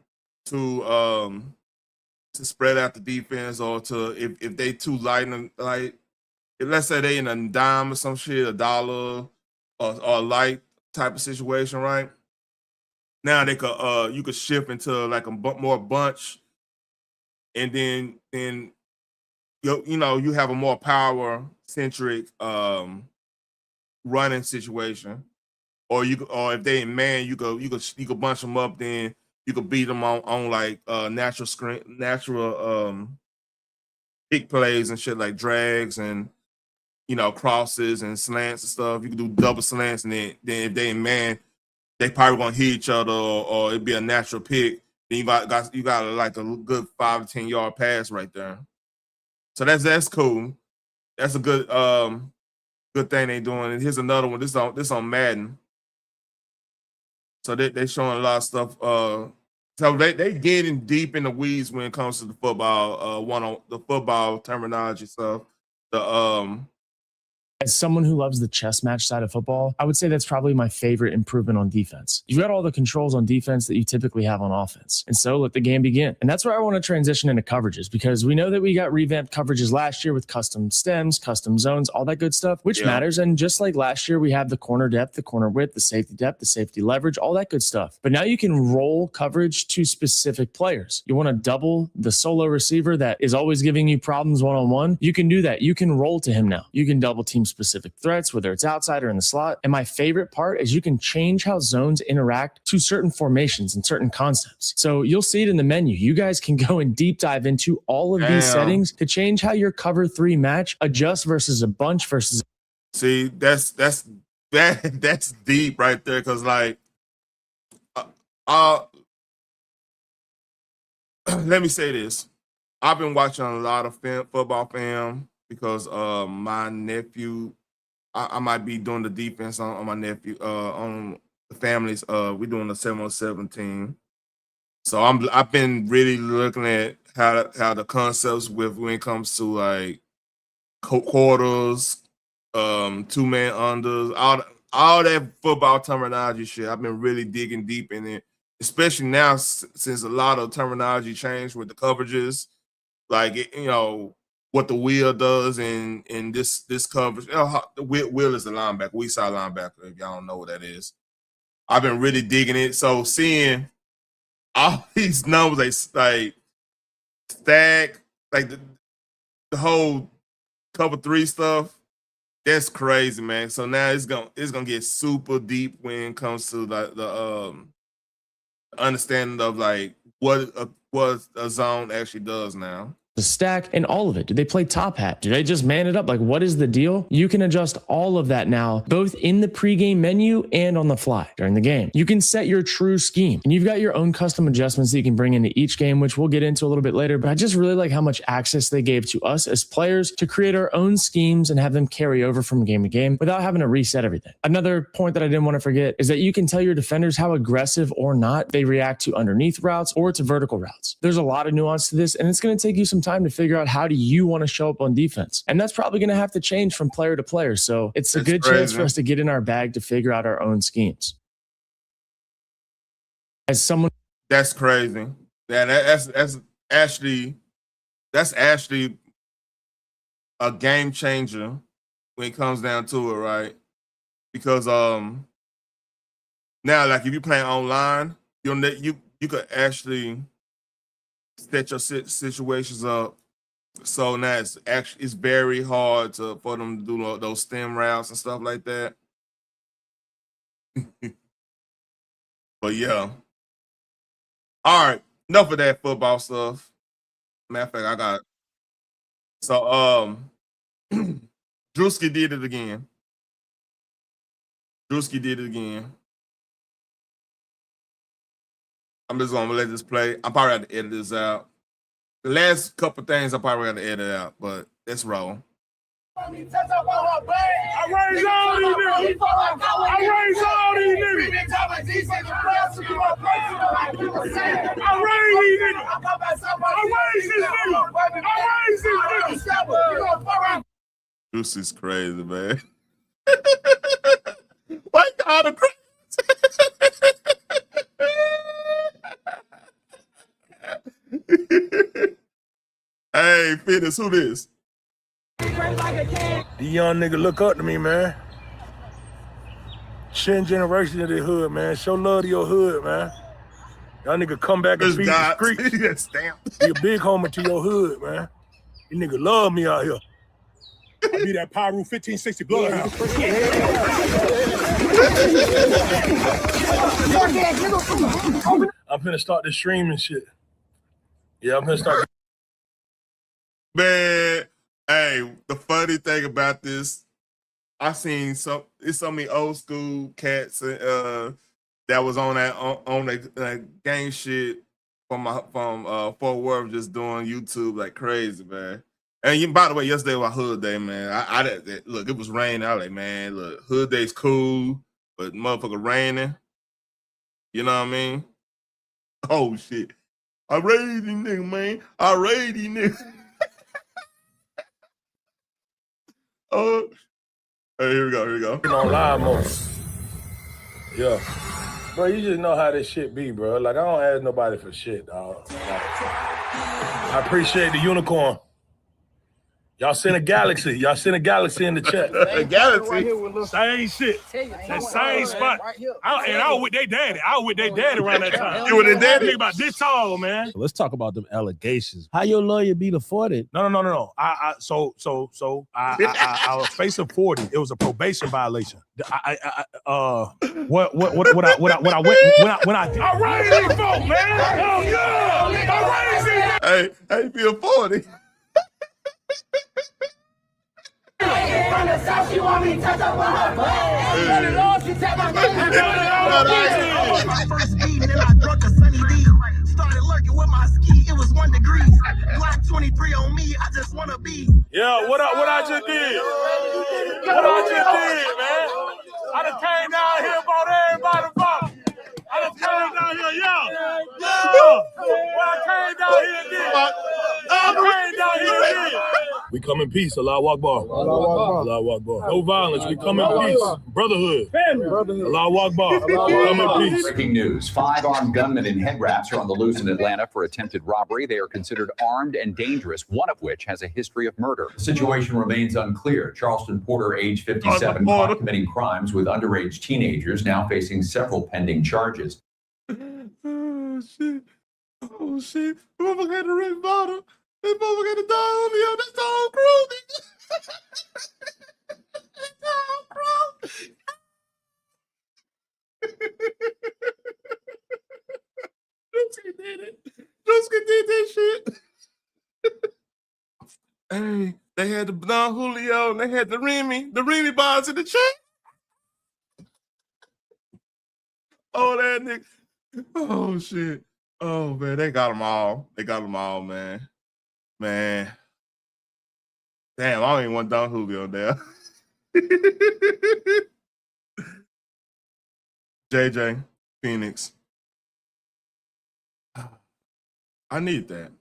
to spread out the defense, or to if they too light, like if let's say they in a dime or some shit, a dollar or light type of situation, right? Now they could you could shift into like a more bunch, and then you have a more power centric running situation, or if they in man, you could bunch them up, then you could beat them on like natural pick plays and shit like drags and crosses and slants and stuff. You could do double slants, and then if they in man, they probably gonna hit each other, or it'd be a natural pick. Then you got like a good 5 to 10 yard pass right there. So that's cool. That's a good good thing they doing. And here's another one. This on Madden. So they showing a lot of stuff. So they getting deep in the weeds when it comes to the football, the football terminology stuff. As someone who loves the chess match side of football, I would say that's probably my favorite improvement on defense. You've got all the controls on defense that you typically have on offense. And so let the game begin. And that's where I want to transition into coverages, because we know that we got revamped coverages last year with custom stems, custom zones, all that good stuff, which matters. And just like last year, we have the corner depth, the corner width, the safety depth, the safety leverage, all that good stuff. But now you can roll coverage to specific players. You want to double the solo receiver that is always giving you problems one-on-one. You can do that. You can roll to him now. You can double team specific threats, whether it's outside or in the slot. And my favorite part is you can change how zones interact to certain formations and certain concepts. So you'll see it in the menu. You guys can go and deep dive into all of these settings to change how your cover 3 match adjusts versus a bunch versus. See, that's deep right there, because like let me say this. I've been watching a lot of football film, because my nephew, I might be doing the defense on my nephew, on the families. We're doing the 7-on-7 team. So I've been really looking at how the concepts when it comes to like quarters, 2-man unders, all that football terminology shit. I've been really digging deep in it, especially now since a lot of terminology changed with the coverages, like what the wheel does in this coverage. The wheel is the linebacker, weak side linebacker, if y'all don't know what that is. I've been really digging it. So seeing all these numbers, like stack, like the whole cover 3 stuff, that's crazy, man. So now it's gonna get super deep when it comes to the understanding of like what a zone actually does now. The stack and all of it. Do they play top hat? Do they just man it up? Like, what is the deal? You can adjust all of that now, both in the pregame menu and on the fly during the game. You can set your true scheme, and you've got your own custom adjustments that you can bring into each game, which we'll get into a little bit later. But I just really like how much access they gave to us as players to create our own schemes and have them carry over from game to game without having to reset everything. Another point that I didn't want to forget is that you can tell your defenders how aggressive or not they react to underneath routes or to vertical routes. There's a lot of nuance to this, and it's going to take you some time to figure out how do you want to show up on defense. And that's probably going to have to change from player to player. So it's a good chance for us to get in our bag to figure out our own schemes. As someone, that's crazy. Yeah, that's actually a game changer when it comes down to it, right? Because now, like if you're playing online, you could actually set your situations up. So now it's very hard for them to do those stem routes and stuff like that. But yeah. All right, enough of that football stuff. Matter of fact, I got so Drewski did it again. I'm just gonna let this play. I'm probably have to edit this out. The last couple things I probably got to edit out, but let's roll. I raise all these niggas. I raise all these niggas. This is crazy, man. Why all the crazy? Fitness, who this? The young nigga look up to me, man. 10 generations of the hood, man. Show love to your hood, man. Y'all nigga come back and feed the streets. Be a big homer to your hood, man. You nigga love me out here. I be that Pyro 1560 bloodhound. I'm finna start the streaming shit. Yeah, I'm finna start. Man, hey, the funny thing about this, I seen it's so many old school cats that was on that gang shit from Fort Worth, just doing YouTube like crazy, man. And by the way, yesterday was Hood Day, man. Look, it was raining. I was like, man, look, Hood Day's cool, but motherfucker raining. You know what I mean? Oh shit. I raid these niggas, man. I raid these niggas. Oh, hey, here we go. On live mode. Yeah. Bro, you just know how this shit be, bro. Like, I don't ask nobody for shit, dog. Like, I appreciate the unicorn. Y'all send a galaxy. Y'all send a galaxy in the chat. A galaxy? Same shit. That same spot. I was with their daddy. Around that time. You with their daddy? Think about this tall, man. Let's talk about them allegations. How your lawyer be the 40? No. I was facing 40. It was a probation violation. I raised these folk, man. Oh yeah. I raised these. Hey, how you feel 40? From the south, she want me to touch up on her butt. She tap my first evening, I drunk a Sunny D. Started lurking with my ski, it was 1 degree. Glock 23 on me, I just wanna be. Yeah, what I just did? What I just did, man? I done came down here, bought everybody box. I done came down here, yeah. What I came down here and did. We come in peace, Allah Akbar. Allah Akbar. No violence, we come in peace. Brotherhood. Allah Akbar. We come in peace. Breaking news. 5 armed gunmen in head wraps are on the loose in Atlanta for attempted robbery. They are considered armed and dangerous, one of which has a history of murder. The situation remains unclear. Charleston Porter, age 57, caught committing crimes with underage teenagers, now facing several pending charges. Oh, shit. Oh, shit. Motherfucker had the red bottle. They motherfucker had the dog on me. That's the whole crew, nigga. That's the whole crew. Drewski did it. Drewski did that shit. Hey, they had the Don Julio and they had the Remy bonds in the check. Oh, that nigga. Oh, shit. Oh, man, they got them all. Man. Man. Damn, I don't even want Don Julio there. JJ, Phoenix. I need that.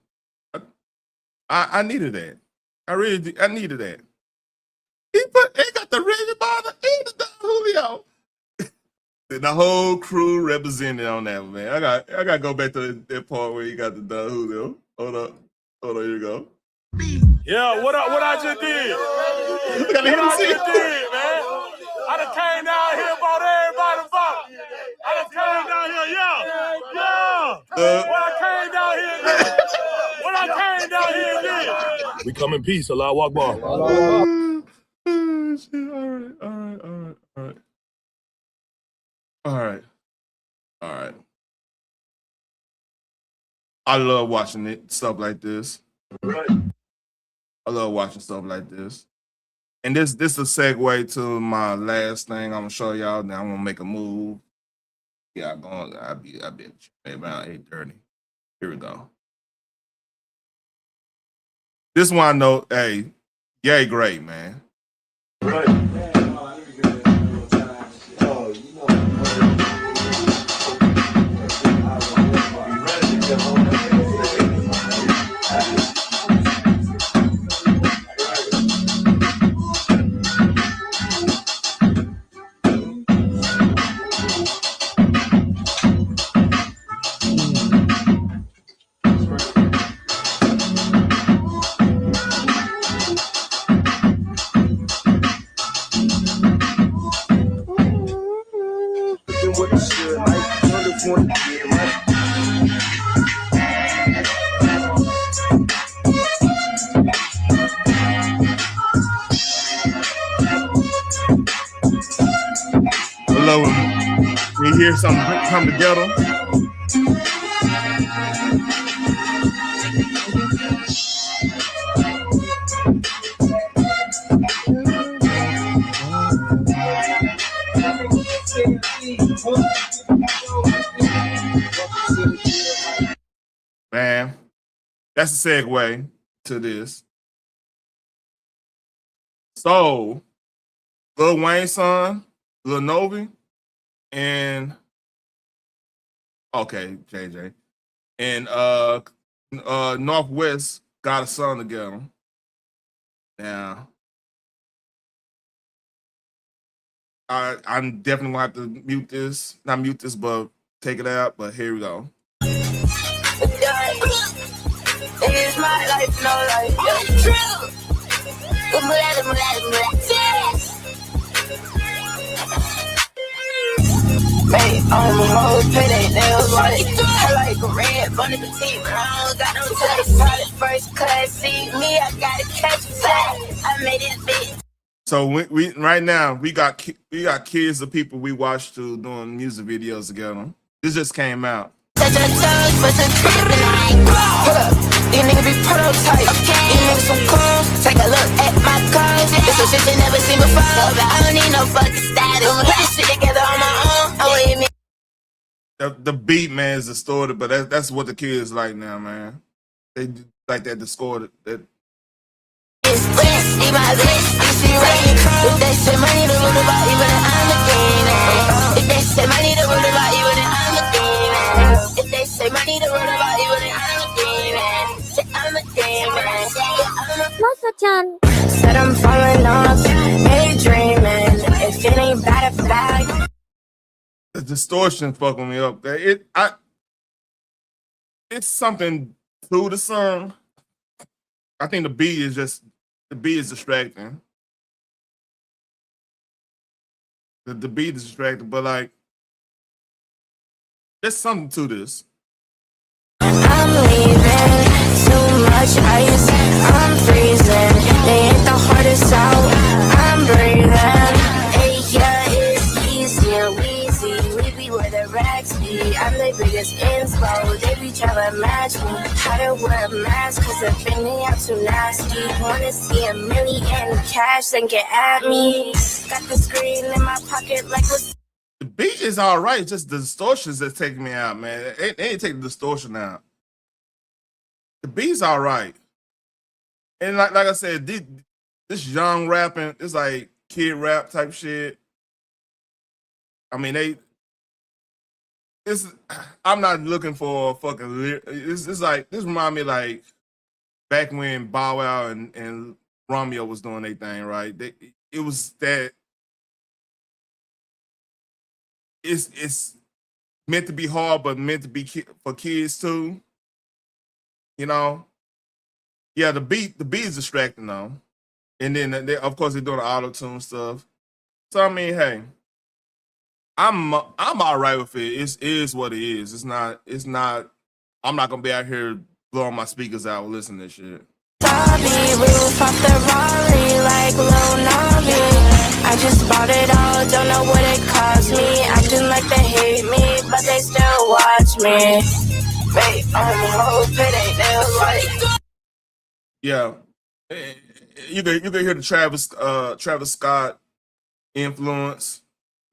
I needed that. I needed that. He got the Reggie Bonner and the Don Julio. The whole crew represented on that, man. I got to go back to that part where you got the Don Julio. Hold up, here you go. Yeah, what I just did? What I just did, man? I done came down here, bought everybody box. I done came down here, What I came down here did. We come in peace, Allah Akbar. All right. I love watching stuff like this. I love watching stuff like this. And this is a segue to my last thing I'm gonna show y'all. Now I'm gonna make a move. Yeah, I'll be around 8:30. Here we go. This one I know, hey, yay, great, man. love when you hear something come together. Man, that's a segue to this. So, Lil Wayne's son, Lil Novi, and okay, JJ, and Northwest got a son together. Now, I'm definitely gonna have to mute this, not mute this, but take it out. But here we go. It's my life, no life. Hey, I'm a whole payday, nails white. I like a red, bunny petite, brown, got no taste. Probably first class, see me, I gotta catch a flight. I made it big. So we right now we got kids of people we watched to doing music videos together. This just came out. Touch your toes, but the crib and I ain't grow. These niggas be prototype. Okay. These niggas some cool. Take a look at my cars. This some shit you never seen before. I don't need no fucking status. Put this shit together on my own. I want me. The beat, man, is distorted, but that's what the kids like now, man. They like that distorted. That. It's blessed, eat my best. You see rain. If they say money, the root about you, then I'm a demon. If they say money, the root about you, then I'm a demon. If they say money, the root about you, then I'm a demon. Say I'm a demon. Said I'm falling off, daydreaming. If it ain't bad, bad. The distortion fucking me up. It's something to the song. I think the beat is distracting. The beat is distracting, but like there's something to this. I'm leaving, too much ice, I'm freezing. They ain't the hardest out, I'm breathing. Hey, yeah, it's easier, wheezy. We be where the racks be. I'm the biggest inspo, they be trying to match me. How to wear a mask, cause the Bentley out too nasty. Wanna see $1 million cash, then get at me. Got the screen in my pocket like what's. The beat is all right, just the distortions that's taking me out, man. They ain't taking the distortion out. The beat's all right. And like I said, this young rapping, it's like kid rap type shit. I mean, I'm not looking for a fucking it's like, this remind me like back when Bow Wow and Romeo was doing their thing, right? It was that it's meant to be hard, but meant to be for kids too. You know? Yeah, the beat is distracting though. And then of course they're doing the auto-tune stuff. So I mean, hey, I'm all right with it. It is what it is. It's not I'm not gonna be out here blowing my speakers out listening to this shit. Roof off the Raleigh like Lil Nami. I just bought it all, don't know what it cost me. Acting like they hate me, but they still watch me. Wait, I'm a whole payday, nails white. Yeah, you can hear the Travis Scott influence.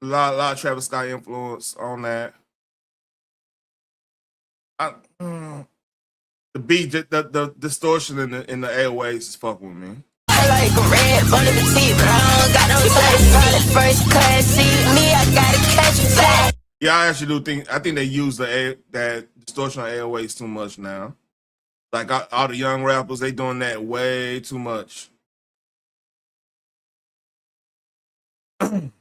A lot of Travis Scott influence on that. The beat, the distortion in the airways is fucking with me. I like a red, bunny petite, brown, got no taste. Probably first class, see me, I gotta catch a flight. Yeah, I actually do think they use that distortion on airways too much now. Like all the young rappers, they doing that way too much. But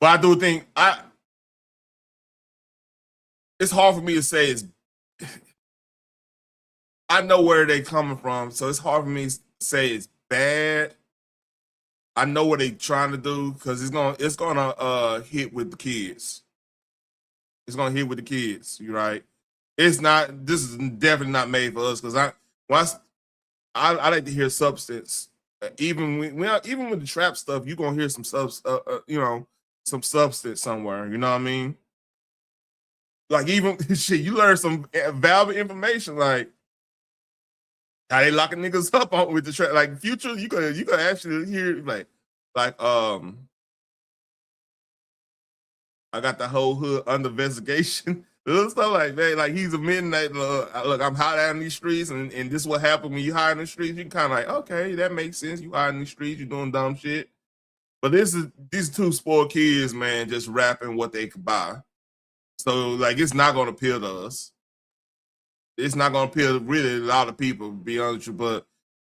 I do think it's hard for me to say I know where they coming from, so it's hard for me to say it's bad. I know what they trying to do because it's gonna hit with the kids. It's gonna hit with the kids. You right? It's not. This is definitely not made for us because I like to hear substance. Even with the trap stuff, you gonna hear some some substance somewhere. You know what I mean? Like even shit, you learn some valuable information, like how they locking niggas up on with the track. Like Future, you could actually hear I got the whole hood under investigation. Little stuff like that. Like he's a midnight. Look, I'm hot out in these streets, and this is what happened when you hide in the streets. You kind of like, okay, that makes sense. You hide in the streets, you doing dumb shit. But these two spoiled kids, man, just rapping what they could buy. So like, it's not gonna appeal to us. It's not gonna appeal to really a lot of people, to be honest with you. But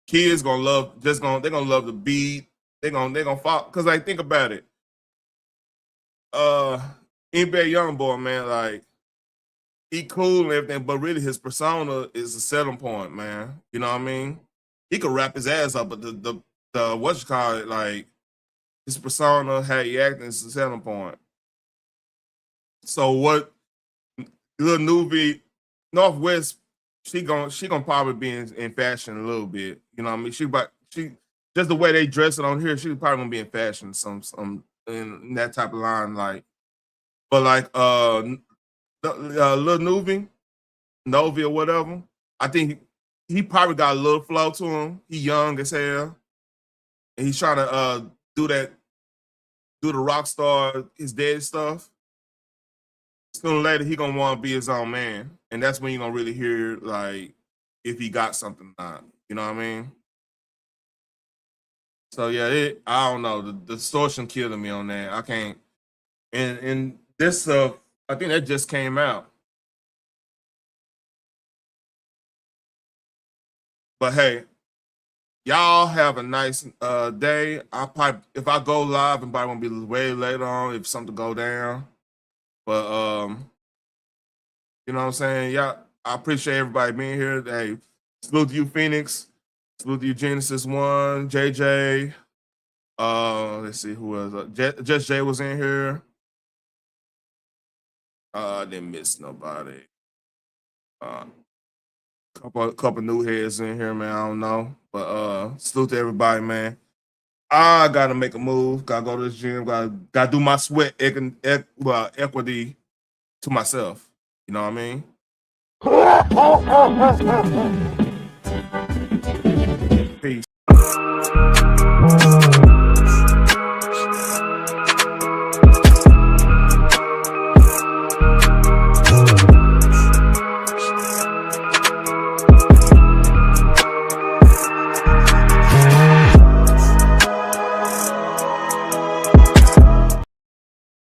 kids they're gonna love the beat. They're gonna follow. Cause like, think about it. NBA Youngboy, man, like he cool and everything, but really his persona is a selling point, man. You know what I mean? He could rap his ass up, but the what you call it, like his persona, how he acting is a selling point. So what Lil Nuvi, Northwest, she gonna probably be in fashion a little bit. You know what I mean? She just the way they dress it on here, she's probably gonna be in fashion some in that type of line, like. But like Lil Nuvi, Novi or whatever, I think he probably got a little flow to him. He young as hell, and he's trying to do the rock star, his dead stuff. Sooner or later, he gonna want to be his own man, and that's when you gonna really hear like if he got something or not. You know what I mean? So yeah, I don't know. The distortion killing me on that. I can't. And this I think that just came out. But hey, y'all have a nice day. If I go live, it probably won't be way later on if something go down. But you know what I'm saying? Yeah, I appreciate everybody being here. Hey, salute to you, Phoenix. Salute to you, Genesis One, JJ. Let's see who else. Just Jay was in here. I didn't miss nobody. Couple new heads in here, man. I don't know. But salute to everybody, man. I gotta make a move. Gotta go to the gym. Gotta do my sweat equity to myself. You know what I mean? Peace.